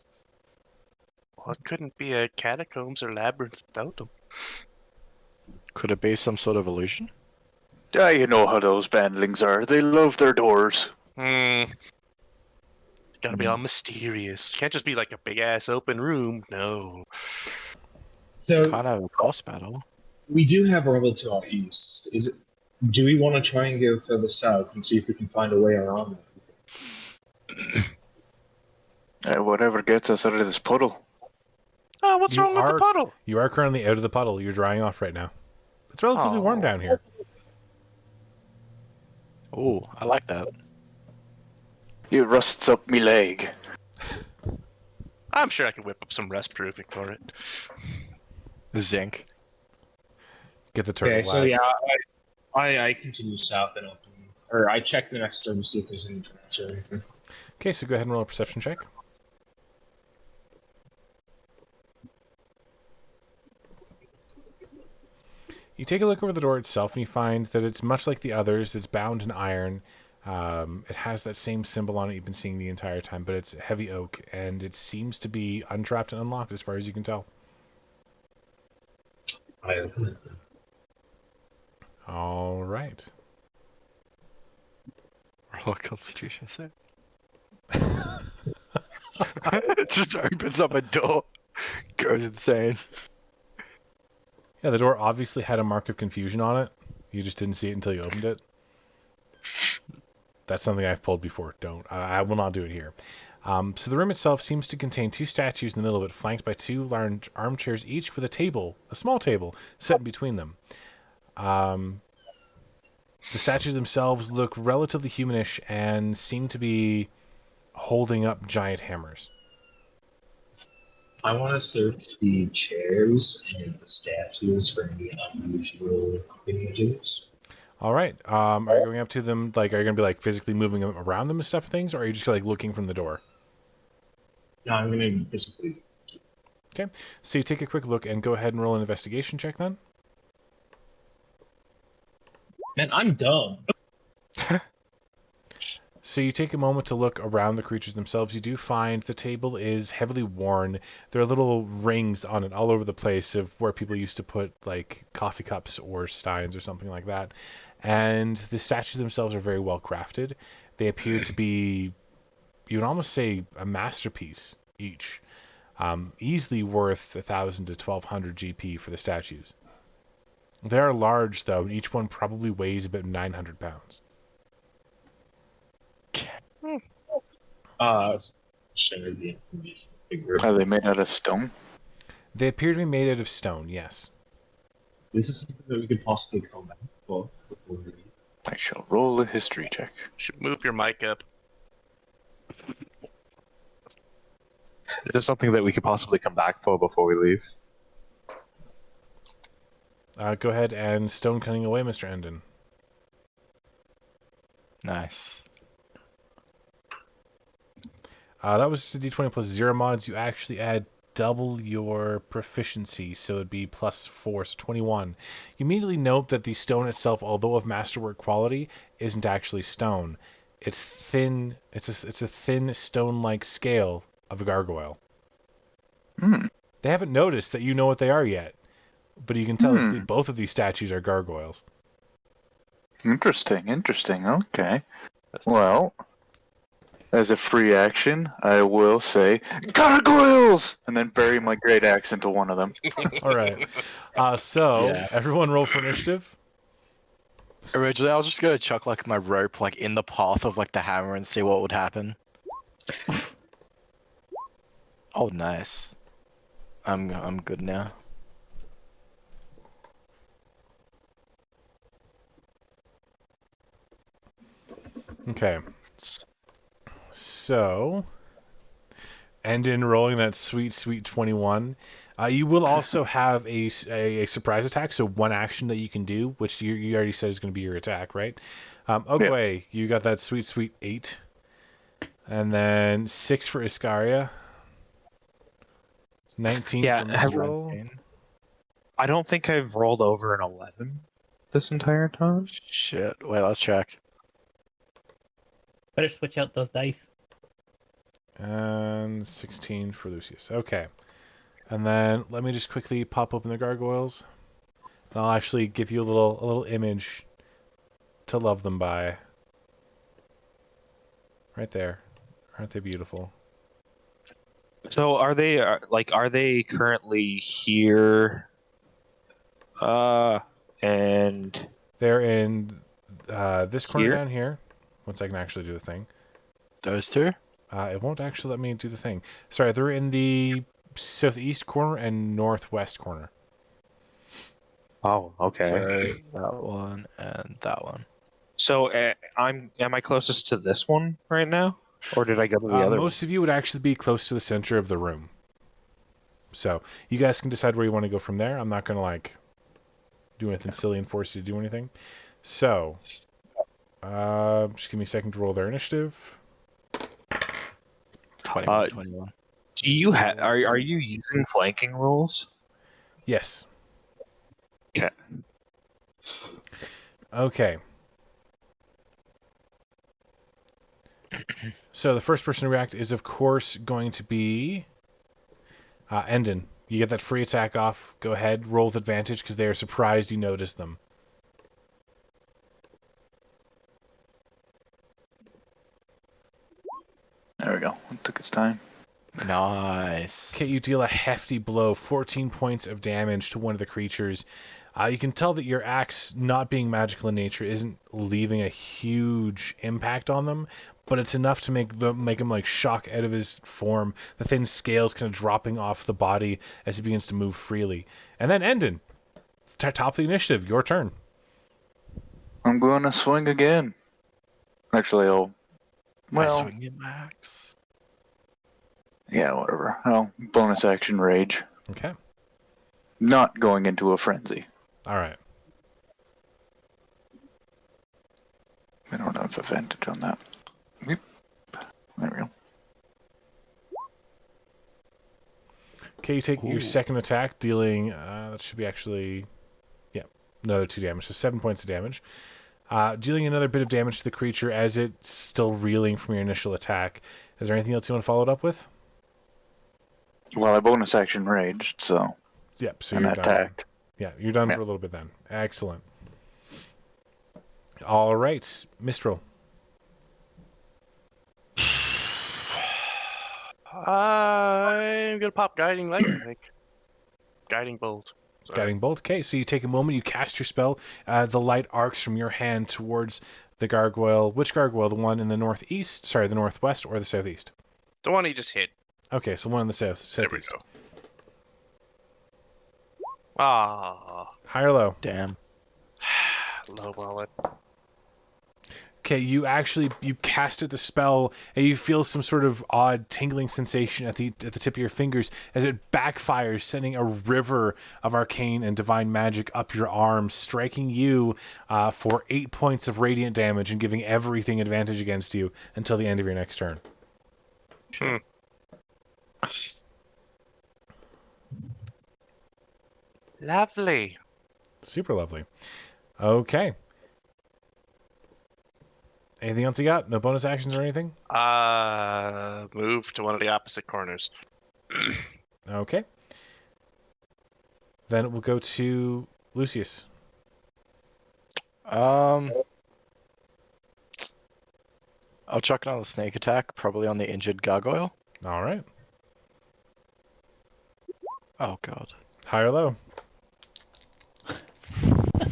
Well, it couldn't be a catacombs or labyrinth without them. Could it be some sort of illusion? Yeah, you know how those bandlings are. They love their doors. Gotta be all mysterious. Can't just be like a big ass open room. No. So Kind of a boss battle. we do have a rebel to our east. Do we want to try and go further south and see if we can find a way around that? Whatever gets us out of this puddle. Oh, what's wrong with the puddle? You are currently out of the puddle. You're drying off right now. It's relatively warm down here. Oh, I like that. It rusts up me leg. I'm sure I could whip up some rust proofing for it. Zinc. Get the turtle. Okay, so wax. yeah, I continue south and open, or I check the next door to see if there's any traps or anything. Okay, so go ahead and roll a perception check. You take a look over the door itself and you find that it's much like the others. It's bound in iron. It has that same symbol on it you've been seeing the entire time, but it's heavy oak, and it seems to be untrapped and unlocked as far as you can tell. I open it. All right. Roll a Constitution save. It just opens up a door, goes insane. Yeah, the door obviously had a mark of confusion on it. You just didn't see it until you opened it. That's something I've pulled before. I will not do it here. So the room itself seems to contain two statues in the middle of it, flanked by two large armchairs, each with a small table, set in between them. The statues themselves look relatively humanish and seem to be holding up giant hammers. I want to search the chairs and the statues for any unusual images. All right. Are you going up to them? Like, are you going to be like physically moving them around them and stuff and things, or are you just like looking from the door? No, I'm going to basically. Okay. So you take a quick look and go ahead and roll an investigation check then. Man, I'm dumb. So you take a moment to look around the creatures themselves. You do find the table is heavily worn. There are little rings on it all over the place of where people used to put like coffee cups or steins or something like that. And the statues themselves are very well crafted. They appear to be you would almost say a masterpiece each. Easily worth 1,000 to 1,200 GP for the statues. They are large, though, and each one probably weighs about 900 pounds. Share the information. Figure Are they made out of stone? They appear to be made out of stone, yes. This is something that we could possibly come back for before we leave. I shall roll a history check. Should move your mic up. Is there something that we could possibly come back for before we leave? Go ahead and stone cutting away, Mr. Endon. Nice. That was just a d20 plus 0 mods. You actually add double your proficiency, so it'd be plus 4, so 21. You immediately note that the stone itself, although of masterwork quality, isn't actually stone. It's thin. It's a thin stone-like scale of a gargoyle. Hmm. They haven't noticed that you know what they are yet, but you can tell that both of these statues are gargoyles. Interesting. Okay. Well, as a free action, I will say gargoyles, and then bury my great axe into one of them. All right. So Yeah. everyone roll for initiative. Originally, I was just gonna chuck like my rope like in the path of like the hammer and see what would happen. Oh, nice. I'm good now. Okay. So, and in rolling that sweet 21, you will also have a surprise attack, so one action that you can do, which you already said is going to be your attack, right? Ogwe, you got that sweet 8. And then 6 for Iscaria. 19 Yeah, for Mistral. I don't think I've rolled over an 11 this entire time. Shit. Wait, let's check. Better switch out those dice. And 16 for Lucius. Okay. And then let me just quickly pop open the gargoyles. And I'll actually give you a little image to love them by. Right there. Aren't they beautiful? So are they currently here? And They're in this corner Here? down here. Once I can actually do the thing. Those two? It won't actually let me do the thing. Sorry, they're in the southeast corner and northwest corner. oh, okay. So that one and that one. So am I closest to this one right now, or did I go to the other one? Most of you would actually be close to the center of the room. So you guys can decide where you want to go from there. I'm not going to do anything silly and force you to do anything. So just give me a second to roll their initiative. 21. 21. Do you are you using flanking rules? Yes. Okay. Okay. So the first person to react is, of course, going to be Endon. You get that free attack off. Go ahead, roll with advantage because they are surprised you noticed them. There we go. It took its time. Nice. Okay, you deal a hefty blow, 14 points of damage to one of the creatures. You can tell that your axe, not being magical in nature, isn't leaving a huge impact on them, but it's enough to make him shock out of his form. The thin scales kind of dropping off the body as he begins to move freely. And then Endon, it's top of the initiative. Your turn. I'm going to swing again. Actually, I swing it max. yeah, whatever. Bonus action rage. Okay. Not going into a frenzy. All right. I don't have advantage on that. Yep. There we go. Okay, you take your second attack, dealing, that should be actually, yeah, another 2 damage, so 7 points of damage. Dealing another bit of damage to the creature as it's still reeling from your initial attack. Is there anything else you want to follow it up with? Well, I bonus action raged, so. Yep, so And you're done. attacked. Yeah, you're done for a little bit then. Excellent. All right, Mistral. I'm gonna pop guiding light, I think. Guiding bolt. Sorry. Guiding bolt. Okay, so you take a moment, you cast your spell. The light arcs from your hand towards the gargoyle. Which gargoyle? The one in the northeast? Sorry, the northwest or the southeast? The one he just hit. Okay, so one in the southeast. There we go. Ah, High or low? Damn. lowball it. Okay, you casted the spell and you feel some sort of odd tingling sensation at the tip of your fingers as it backfires, sending a river of arcane and divine magic up your arm, striking you for 8 points of radiant damage and giving everything advantage against you until the end of your next turn. Sure. Lovely. Super lovely. Okay. Anything else you got? No bonus actions or anything? Move to one of the opposite corners. Okay. Then we'll go to Lucius. I'll chuck another snake attack, probably on the injured gargoyle. All right. Oh god. High or low?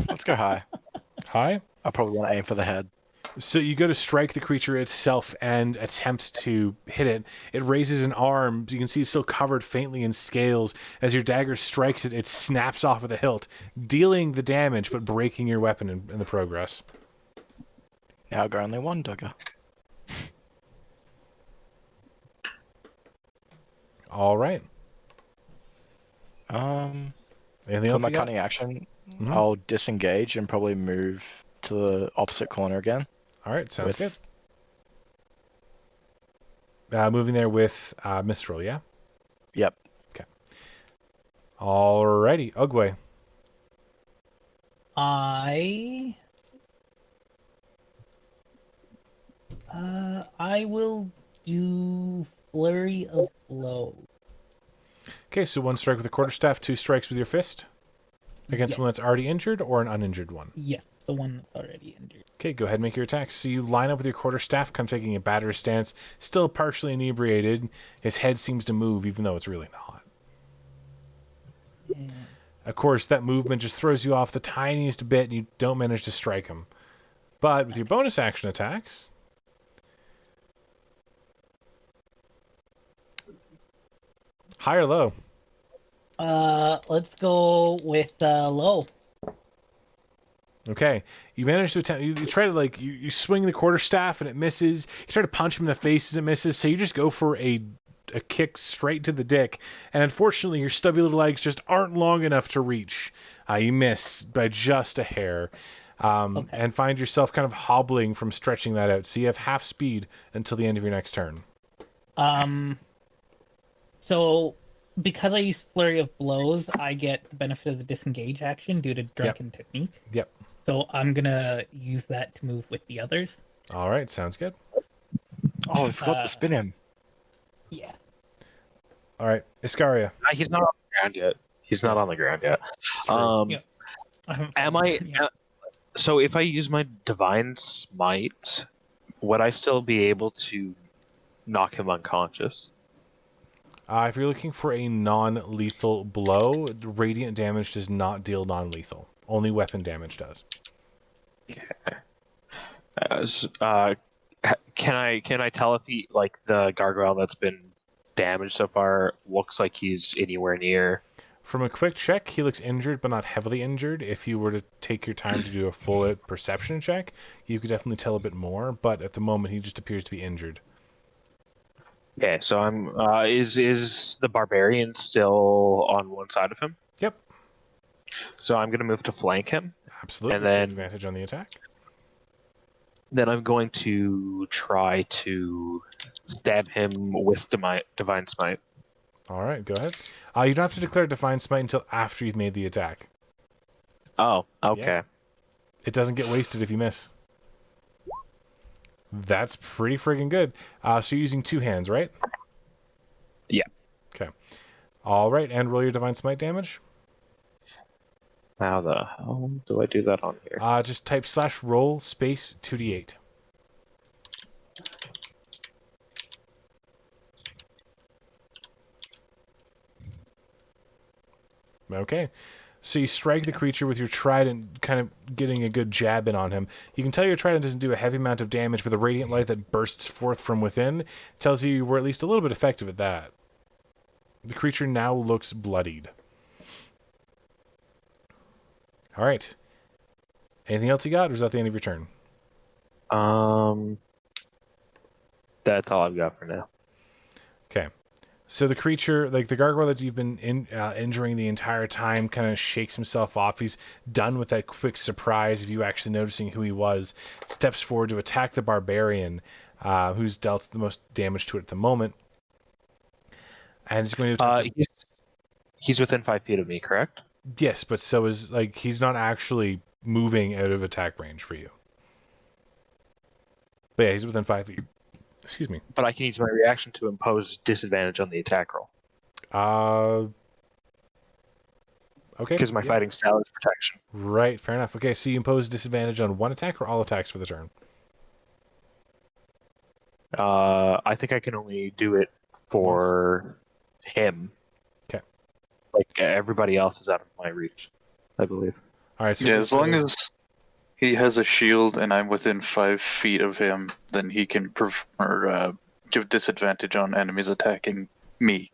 Let's go high. High. I probably want to aim for the head. So you go to strike the creature itself and attempt to hit it. It raises an arm. You can see it's still covered faintly in scales. As your dagger strikes it, it snaps off of the hilt, dealing the damage but breaking your weapon in the progress. Now I got only one dagger. All right. Um, Anything for else my you got? cunning action, Mhm. I'll disengage and probably move to the opposite corner again. All right, sounds with- good. Moving there with Mistral, yeah? Yep. Alrighty, Ugwe. I will do flurry of blows. Okay, so one strike with a quarterstaff, two strikes with your fist against Yes. someone that's already injured or an uninjured one. Yes, the one that's already injured. Okay, go ahead and make your attacks. So you line up with your quarterstaff, kind of taking a batter's stance, still partially inebriated. His head seems to move, even though it's really not. And Of course, that movement just throws you off the tiniest bit, and you don't manage to strike him. But with your bonus action attacks, high or low? let's go with low. Okay, you manage to attempt. You try to you swing the quarterstaff and it misses. You try to punch him in the face as it misses. So you just go for a kick straight to the dick, and unfortunately your stubby little legs just aren't long enough to reach. You miss by just a hair, and find yourself kind of hobbling from stretching that out. So you have half speed until the end of your next turn. So because I use flurry of blows, I get the benefit of the disengage action due to drunken technique. Yep. So I'm gonna use that to move with the others. All right, sounds good. Oh, I forgot to spin him. Yeah. All right, Iscaria. He's not on the ground yet. He's not on the ground yet. Yeah. Am I? Yeah. So if I use my divine smite, would I still be able to knock him unconscious? If you're looking for a non-lethal blow, radiant damage does not deal non-lethal. Only weapon damage does. Can I tell if he, like, the gargoyle that's been damaged so far looks like he's anywhere near? From a quick check, he looks injured, but not heavily injured. If you were to take your time to do a full perception check, you could definitely tell a bit more. But at the moment, he just appears to be injured. Okay, so I'm. Is the barbarian still on one side of him? Yep, So I'm gonna move to flank him. absolutely. And So then- advantage on the attack. Then I'm going to try to stab him with divine smite. All right, go ahead. You don't have to declare Divine Smite until after you've made the attack. Oh, okay. It doesn't get wasted if you miss. That's pretty friggin' good. So you're using two hands, right? Yeah. Okay. All right, and roll your Divine Smite damage. How the hell do I do that on here? Just type /roll space 2d8. Okay. So you strike the creature with your trident, kind of getting a good jab in on him. You can tell your trident doesn't do a heavy amount of damage, but the radiant light that bursts forth from within tells you you were at least a little bit effective at that. The creature now looks bloodied. All right. Anything else you got, or is that the end of your turn? That's all I've got for now. Okay. So the creature, like the gargoyle that you've been injuring the entire time, kind of shakes himself off. He's done with that quick surprise of you actually noticing who he was. Steps forward to attack the barbarian, who's dealt the most damage to it at the moment. And he's going to attempt He's within 5 feet of me, correct? Yes, but so is, like, he's not actually moving out of attack range for you. But yeah, he's within 5 feet. Excuse me. But I can use my reaction to impose disadvantage on the attack roll. Okay. Because my fighting style is protection. Right, fair enough. Okay, so you impose disadvantage on one attack or all attacks for the turn? I think I can only do it for him. Okay. Like, everybody else is out of my reach, I believe. All right. So Yeah, as long as he has a shield and I'm within 5 feet of him, then he can give disadvantage on enemies attacking me.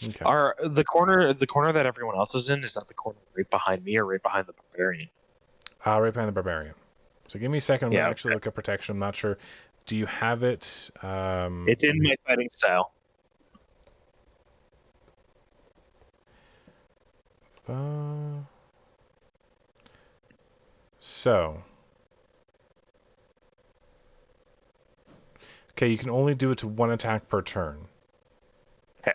Okay. The corner that everyone else is in, is that the corner right behind me or right behind the barbarian? Right behind the barbarian. So give me a second. I'm going to actually okay. look up protection. I'm not sure. Do you have it? It's in my fighting style. So. Okay, you can only do it to one attack per turn. Okay.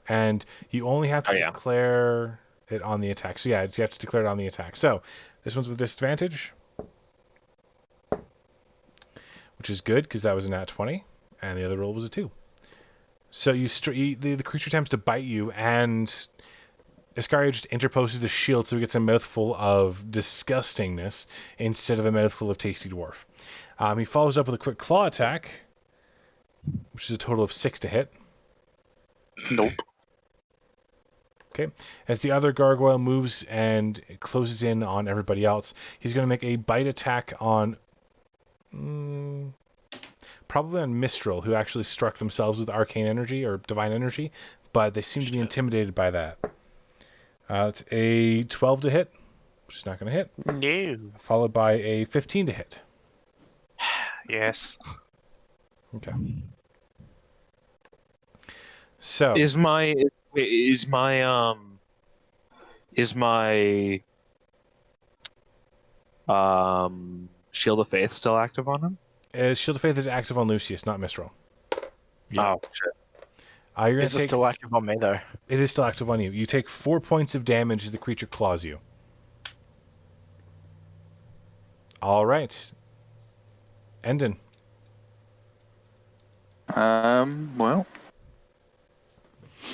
And you only have to declare it on the attack. So yeah, you have to declare it on the attack. So this one's with disadvantage, which is good because that was a nat 20, and the other roll was a 2. So the creature attempts to bite you, and Iscaria just interposes the shield so he gets a mouthful of disgustingness instead of a mouthful of tasty dwarf. He follows up with a quick claw attack, which is a total of 6 to hit. Nope. Okay. As the other gargoyle moves and closes in on everybody else, he's going to make a bite attack on... probably on Mistral, who actually struck themselves with arcane energy or divine energy, but they seem to be intimidated by that. It's a 12 to hit, which is not going to hit. No. Followed by a 15 to hit. Yes. Okay. So Is my Shield of Faith still active on him? Shield of Faith is active on Lucius, not Mistral. Yeah. Oh, shit. You're gonna Is it still active on me though? It is still active on you. You take 4 points of damage as the creature claws you. All right. Endon. Well,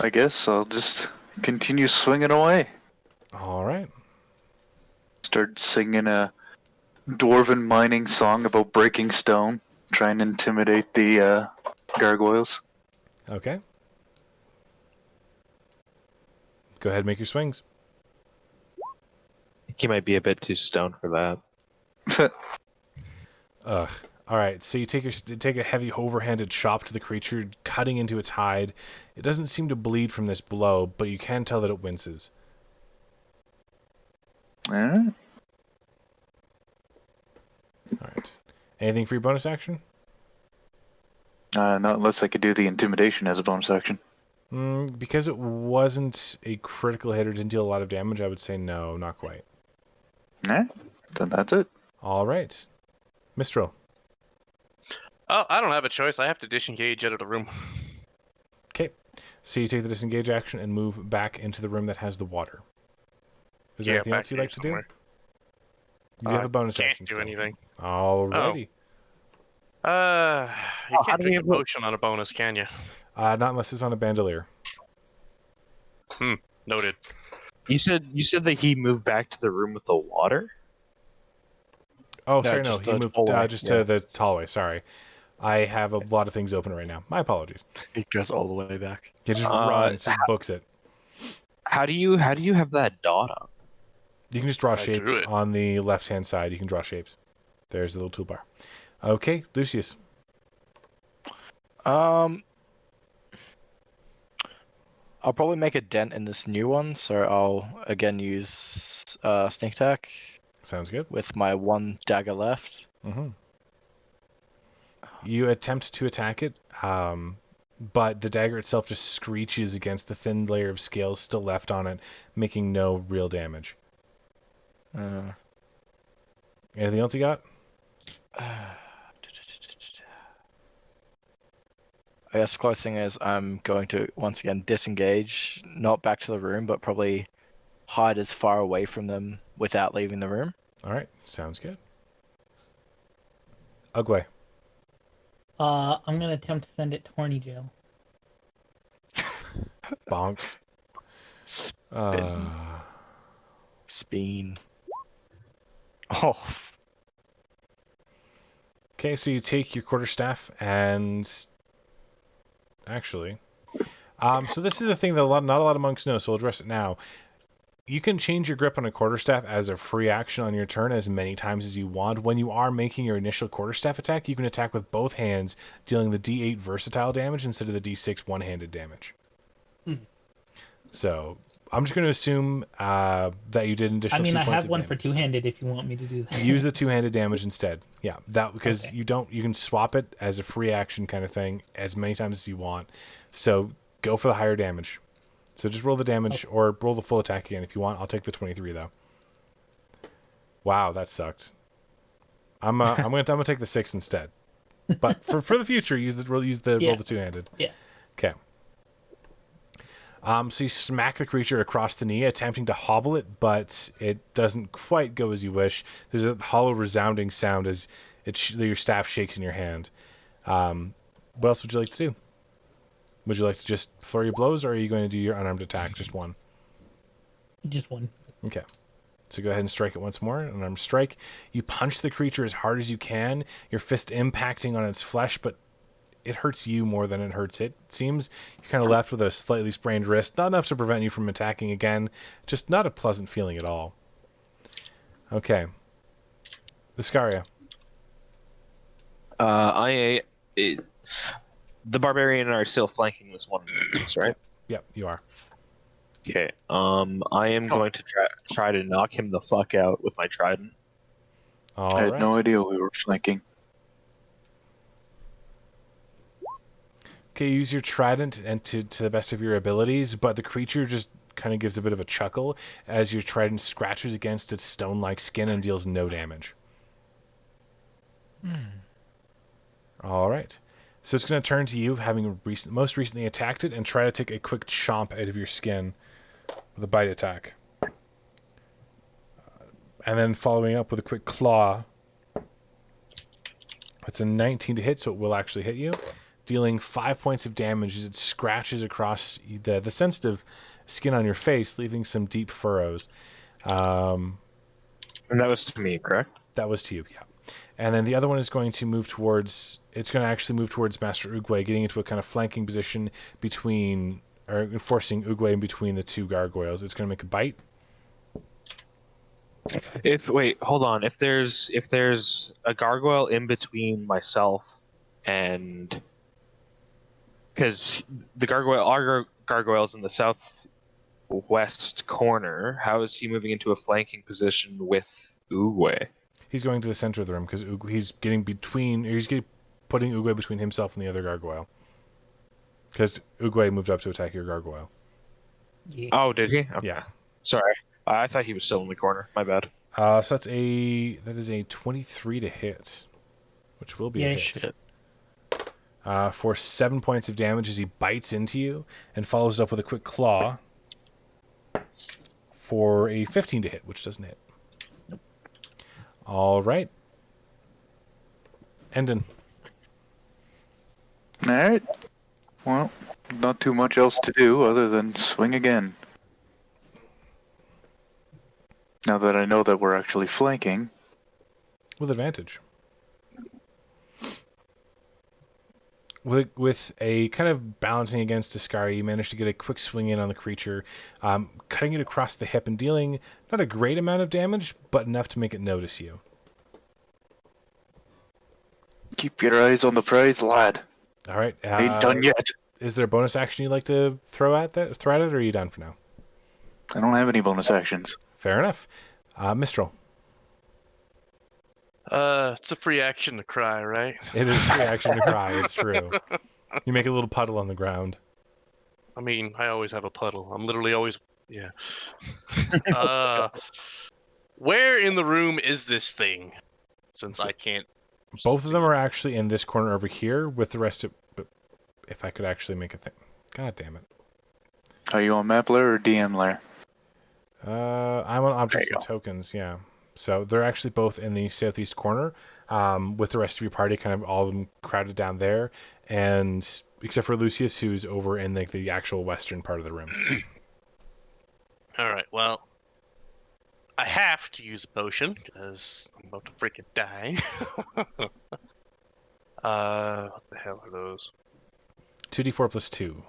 I guess I'll just continue swinging away. All right. Start singing a dwarven mining song about breaking stone, trying to intimidate the gargoyles. Okay. Go ahead and make your swings. I think he might be a bit too stoned for that. Ugh. All right. So you take a heavy overhanded chop to the creature, cutting into its hide. It doesn't seem to bleed from this blow, but you can tell that it winces. Alright. All right. Anything for your bonus action? Not unless I could do the intimidation as a bonus action. Because it wasn't a critical hit or didn't deal a lot of damage, I would say no, not quite. Nah, then that's it. All right. Mistral. Oh, I don't have a choice. I have to disengage out of the room. Okay. So you take the disengage action and move back into the room that has the water. Is there anything else you'd like to do? You have a bonus action. Can't do anything. Alrighty. You can't drink a potion on a bonus, can you? Not unless it's on a bandolier. Noted. You said that he moved back to the room with the water? Oh, sorry, no. just He the moved hallway, just to the hallway. Sorry. I have a lot of things open right now. My apologies. It goes all the way back. He just runs, just books it. How do you have that dot up? You can just draw I shape drew it. on the left-hand side. You can draw shapes. There's a little toolbar. Okay, Lucius. I'll probably make a dent in this new one, so I'll again use sneak attack Sounds good. with my one dagger left. Mm-hmm. You attempt to attack it, but the dagger itself just screeches against the thin layer of scales still left on it, making no real damage. Anything else you got? I guess the close thing is I'm going to once again disengage, not back to the room, but probably hide as far away from them without leaving the room. All right, sounds good. Ugwe. I'm gonna attempt to send it to horny jail. Bonk. Spin. Speen. Oh. Okay, so you take your quarterstaff and actually, so this is a thing that not a lot of monks know, so we'll address it now. You can change your grip on a quarterstaff as a free action on your turn as many times as you want. When you are making your initial quarterstaff attack, you can attack with both hands, dealing the D8 versatile damage instead of the D6 one-handed damage. So I'm just going to assume that you did an additional 2 I points have of one for damage. two-handed if you want me to do that. Use the two-handed damage instead. Yeah, that because Okay. you can swap it as a free action kind of thing as many times as you want. So go for the higher damage. So just roll the damage or roll the full attack again if you want. I'll take the 23 though. Wow, that sucked. I'm gonna take the 6 instead. But for the future, roll the two-handed. Yeah. Okay. So you smack the creature across the knee, attempting to hobble it, but it doesn't quite go as you wish. There's a hollow, resounding sound as your staff shakes in your hand. What else would you like to do? Would you like to just flurry blows, or are you going to do your unarmed attack? Just one. Just one. Okay. So go ahead and strike it once more. Unarmed strike. You punch the creature as hard as you can, your fist impacting on its flesh, but it hurts you more than it hurts it. It seems you're kind of left with a slightly sprained wrist, not enough to prevent you from attacking again. Just not a pleasant feeling at all. Okay. Viscaria. The barbarian are still flanking this one, right? Yep, you are. Okay. I am going to try to knock him the fuck out with my trident. All I had right. no idea we were flanking. Okay, use your trident and to the best of your abilities, but the creature just kind of gives a bit of a chuckle as your trident scratches against its stone-like skin and deals no damage. All right. So it's going to turn to you, having most recently attacked it, and try to take a quick chomp out of your skin with a bite attack. And then following up with a quick claw. It's a 19 to hit, so it will actually hit you, dealing 5 points of damage as it scratches across the sensitive skin on your face, leaving some deep furrows. And that was to me, correct? That was to you, yeah. And then the other one is going to move towards... It's going to actually move towards Master Oogway, getting into a kind of flanking position between... or forcing Oogway in between the two gargoyles. It's going to make a bite. Hold on. If there's a gargoyle in between myself and... Because our gargoyle's in the southwest corner, how is he moving into a flanking position with Oogway? He's going to the center of the room because he's putting Oogway between himself and the other gargoyle. Because Oogway moved up to attack your gargoyle. Yeah. Oh, did he? Okay. Yeah. Sorry. I thought he was still in the corner. My bad. So that is a 23 to hit, which will be a hit. Shit. For 7 points of damage as he bites into you and follows up with a quick claw for a 15 to hit, which doesn't hit. All right. Endon. Alright. Well, not too much else to do other than swing again. Now that I know that we're actually flanking. With advantage. with a kind of balancing against Iscaria, you manage to get a quick swing in on the creature, cutting it across the hip and dealing not a great amount of damage, but enough to make it notice you. Keep your eyes on the prize, lad. All right. Ain't done yet. Is there a bonus action you'd like to throw at it, or are you done for now? I don't have any bonus actions. Fair enough. Mistral. It's a free action to cry, right? It is free action to cry. It's true. You make a little puddle on the ground. I mean, I always have a puddle. I'm literally always, yeah. Where in the room is this thing? Since I can't. Both of see them it. are actually in this corner over here, with the rest of. But if I could actually make a thing. God damn it. Are you on map layer or DM layer? I'm on objects and tokens, yeah. So they're actually both in the southeast corner, with the rest of your party kind of all of them crowded down there, and except for Lucius, who's over in the actual western part of the room. All right. Well, I have to use a potion because I'm about to freaking die. What the hell are those? 2d4 plus 2.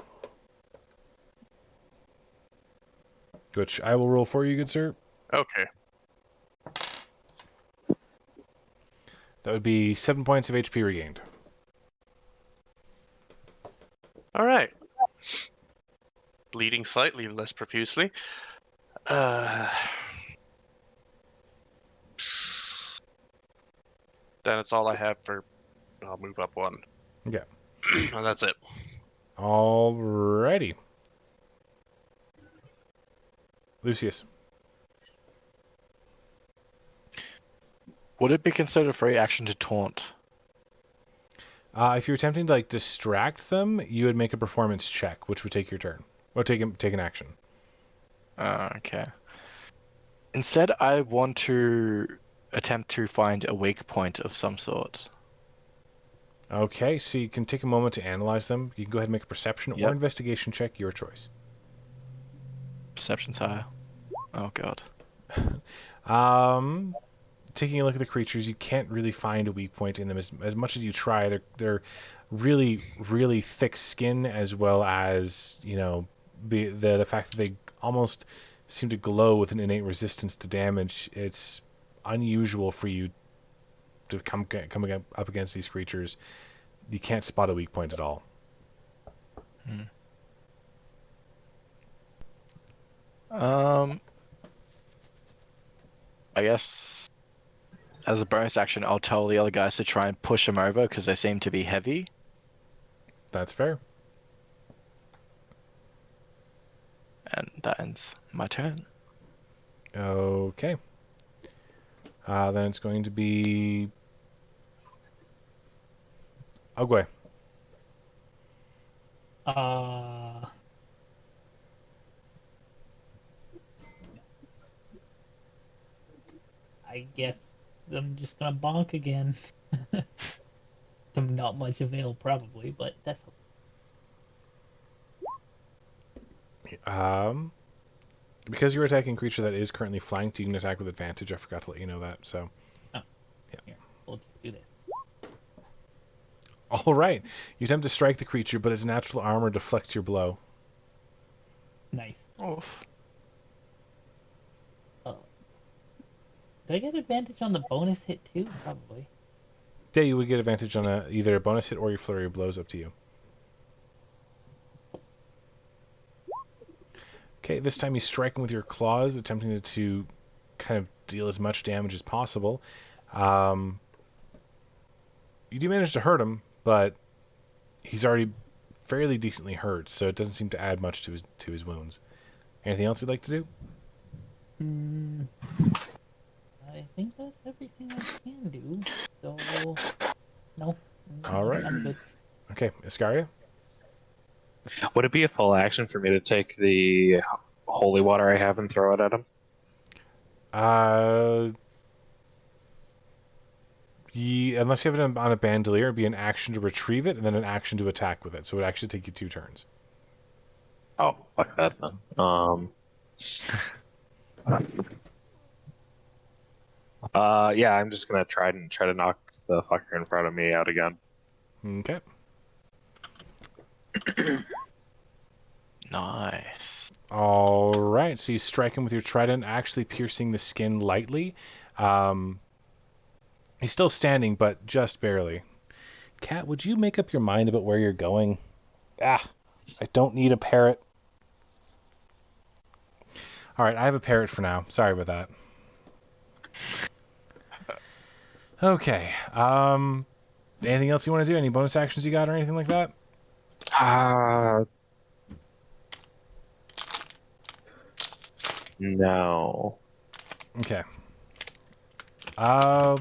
Which I will roll for you, good sir. Okay. That would be 7 points of HP regained. All right. Bleeding slightly less profusely. Then it's all I have for. I'll move up one. Okay. And that's it. Alrighty. Lucius. Would it be considered a free action to taunt? If you're attempting to distract them, you would make a performance check, which would take your turn. Or take an action. Okay. Instead, I want to attempt to find a weak point of some sort. Okay, so you can take a moment to analyze them. You can go ahead and make a perception or Yep. investigation check, your choice. Perception's higher. Oh god. Taking a look at the creatures, you can't really find a weak point in them as much as you try. They're really, really thick skin, as well as, the fact that they almost seem to glow with an innate resistance to damage. It's unusual for you to come up against these creatures. You can't spot a weak point at all. I guess as a bonus action, I'll tell the other guys to try and push them over because they seem to be heavy. That's fair. And that ends my turn. Okay. Then it's going to be Ogwe. I guess I'm just gonna bonk again. To not much avail, probably, but that's Because you're attacking a creature that is currently flanked, you can attack with advantage. I forgot to let you know that. So, here. We'll just do this. all right, you attempt to strike the creature, but its natural armor deflects your blow. Nice. Oof. Do I get advantage on the bonus hit too? Probably. Yeah, you would get advantage on either a bonus hit or your flurry of blows, up to you. Okay, this time you strike him with your claws, attempting to kind of deal as much damage as possible. You do manage to hurt him, but he's already fairly decently hurt, so it doesn't seem to add much to his wounds. Anything else you'd like to do? I think that's everything I can do. So, no. All right. I'm good. Okay, Iscaria? Would it be a full action for me to take the holy water I have and throw it at him? Unless you have it on a bandolier, it'd be an action to retrieve it and then an action to attack with it. So it would actually take you 2 turns. Oh, fuck that then. Yeah, I'm just gonna try to knock the fucker in front of me out again. Okay. Nice. All right, so you strike him with your trident, actually piercing the skin lightly. He's still standing, but just barely. Cat, would you make up your mind about where you're going? I don't need a parrot. All right, I have a parrot for now. Sorry about that. Okay. Anything else you want to do? Any bonus actions you got or anything like that? No. Okay. All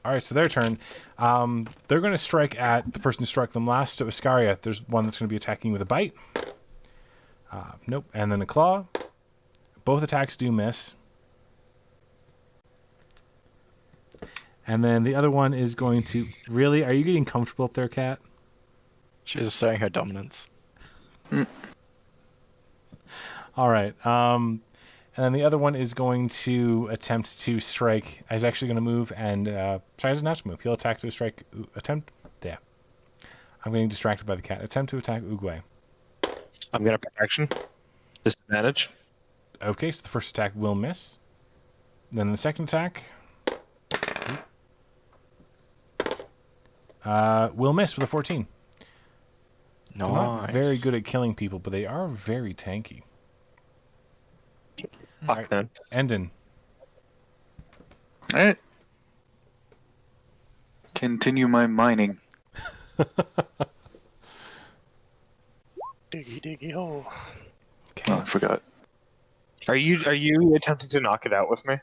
right, so their turn. They're going to strike at the person who struck them last. So Iscaria, there's one that's going to be attacking with a bite. Nope. And then a claw. Both attacks do miss. And then the other one is going to... Really? Are you getting comfortable up there, Cat? She's asserting her dominance. All right. And then the other one is going to attempt to strike. He's actually going to move and... sorry, he doesn't have to move. He'll attack to strike... Attempt... Yeah. I'm getting distracted by the cat. Attempt to attack Uguay. I'm gonna put action. Disadvantage. Okay, so the first attack will miss. Then the second attack... will miss with a 14. Nice. They're not very good at killing people, but they are very tanky. Fuck, Alright. man. Endon. Alright. Continue my mining. Diggy diggy hole. Okay. Oh, I forgot. Are you attempting to knock it out with me?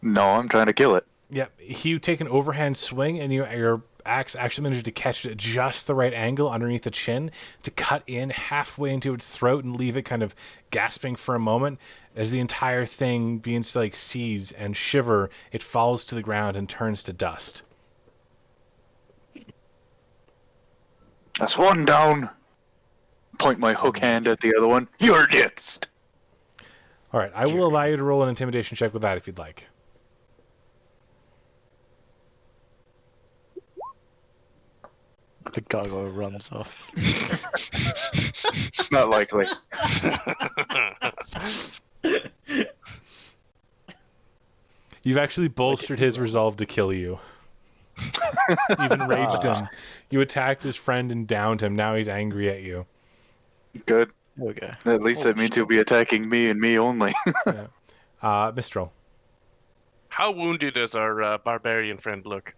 No, I'm trying to kill it. Yep. You take an overhand swing, and your axe actually manages to catch it at just the right angle underneath the chin to cut in halfway into its throat and leave it kind of gasping for a moment. As the entire thing begins to seize and shiver, it falls to the ground and turns to dust. That's one down. Point my hook hand at the other one. You're next. All right. I will allow you to roll an intimidation check with that if you'd like. The gargoyle runs off. Not likely. You've actually bolstered his resolve to kill you. You've enraged him. You attacked his friend and downed him. Now he's angry at you. Good. There we go. At least that means he'll be attacking me and me only. Mistral. How wounded does our barbarian friend look?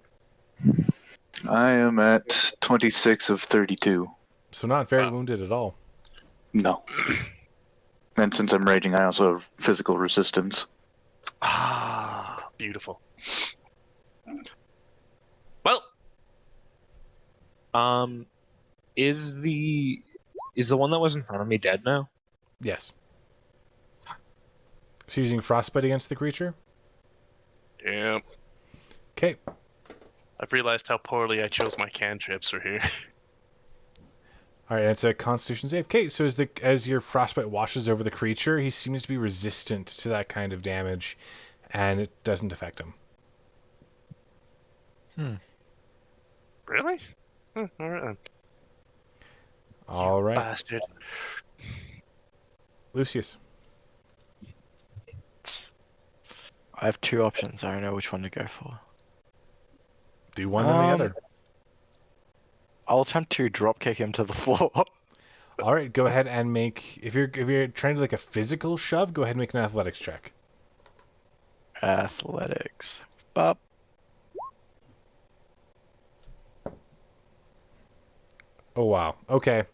I am at 26 of 32. So not very Wow. wounded at all. No. And since I'm raging, I also have physical resistance. Ah, beautiful. Well, Is the one that was in front of me dead now? Yes. So using frostbite against the creature? yeah, Okay. I've realized how poorly I chose my cantrips for here. All right, it's a Constitution save. Okay, so as your frostbite washes over the creature, he seems to be resistant to that kind of damage, and it doesn't affect him. Really? All right then. All right, Bastard. Lucius. I have two options. I don't know which one to go for. Do one then the other. I'll attempt to drop kick him to the floor. All right, go ahead and make if you're trying to do a physical shove, go ahead and make an athletics check. Athletics. Bop. Oh wow. Okay.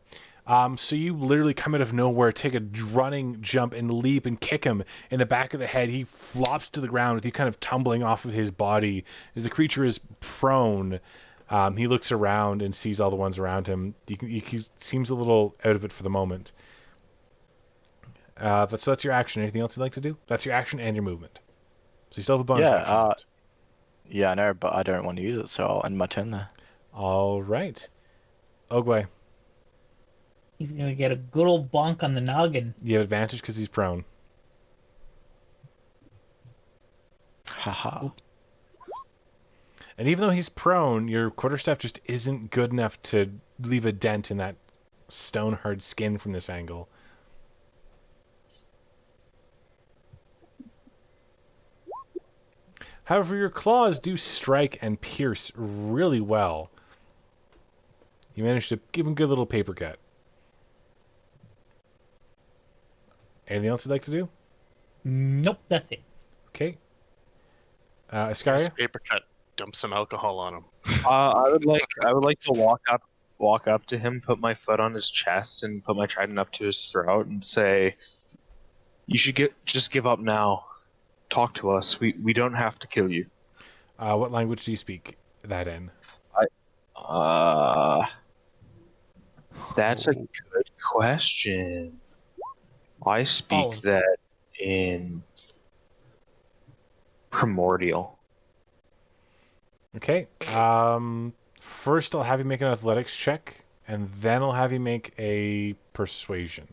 So you literally come out of nowhere, take a running jump and leap and kick him in the back of the head. He flops to the ground with you kind of tumbling off of his body as the creature is prone. He looks around and sees all the ones around him. He seems a little out of it for the moment. So that's your action. Anything else you'd like to do? That's your action and your movement. So you still have a bonus action. Left. Yeah, I know, but I don't want to use it, so I'll end my turn there. All right. Ogway, He's gonna get a good old bonk on the noggin. you have advantage because he's prone. Haha. And even though he's prone, your quarterstaff just isn't good enough to leave a dent in that stone-hard skin from this angle. However, your claws do strike and pierce really well. You managed to give him a good little paper cut. Anything else you'd like to do? Nope, that's it. Okay. Here's Iscaria? a paper cut. Dump some alcohol on him. I would like to walk up to him, put my foot on his chest, and put my trident up to his throat, and say, "You should just give up now. Talk to us. We don't have to kill you." What language do you speak that in? That's a good question. I All speak of them. that in Primordial. Okay. First I'll have you make an athletics check, and then I'll have you make a persuasion.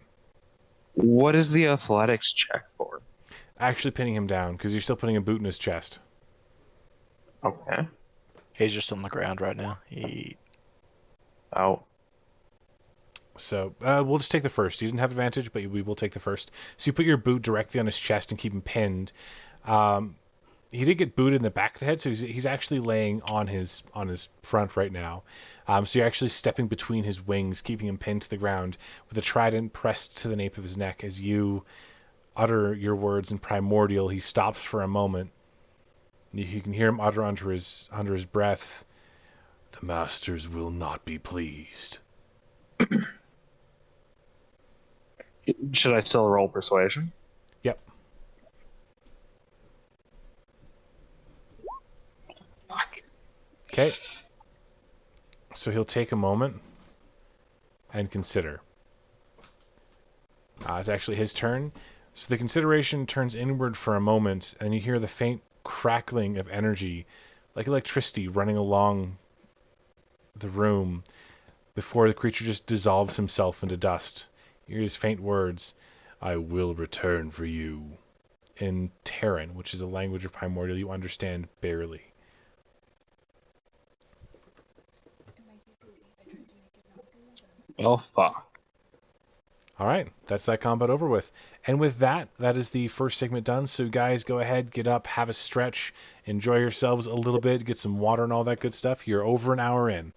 What is the athletics check for? Actually pinning him down, because you're still putting a boot in his chest. Okay. He's just on the ground right now. Oh. So we'll just take the first. You didn't have advantage, but we will take the first. So you put your boot directly on his chest and keep him pinned. He did get booted in the back of the head, so he's actually laying on his front right now. So you're actually stepping between his wings, keeping him pinned to the ground with a trident pressed to the nape of his neck. As you utter your words in Primordial, he stops for a moment. You can hear him utter under his breath, "The masters will not be pleased." Should I still roll persuasion? Yep. Okay. So he'll take a moment and consider. It's actually his turn. So the consideration turns inward for a moment, and you hear the faint crackling of energy, like electricity running along the room, before the creature just dissolves himself into dust. You hear his faint words, "I will return for you," in Terran, which is a language of Primordial you understand barely. Oh, fuck. Alright, that's that combat over with. And with that, that is the first segment done. So guys, go ahead, get up, have a stretch, enjoy yourselves a little bit, get some water and all that good stuff. You're over an hour in.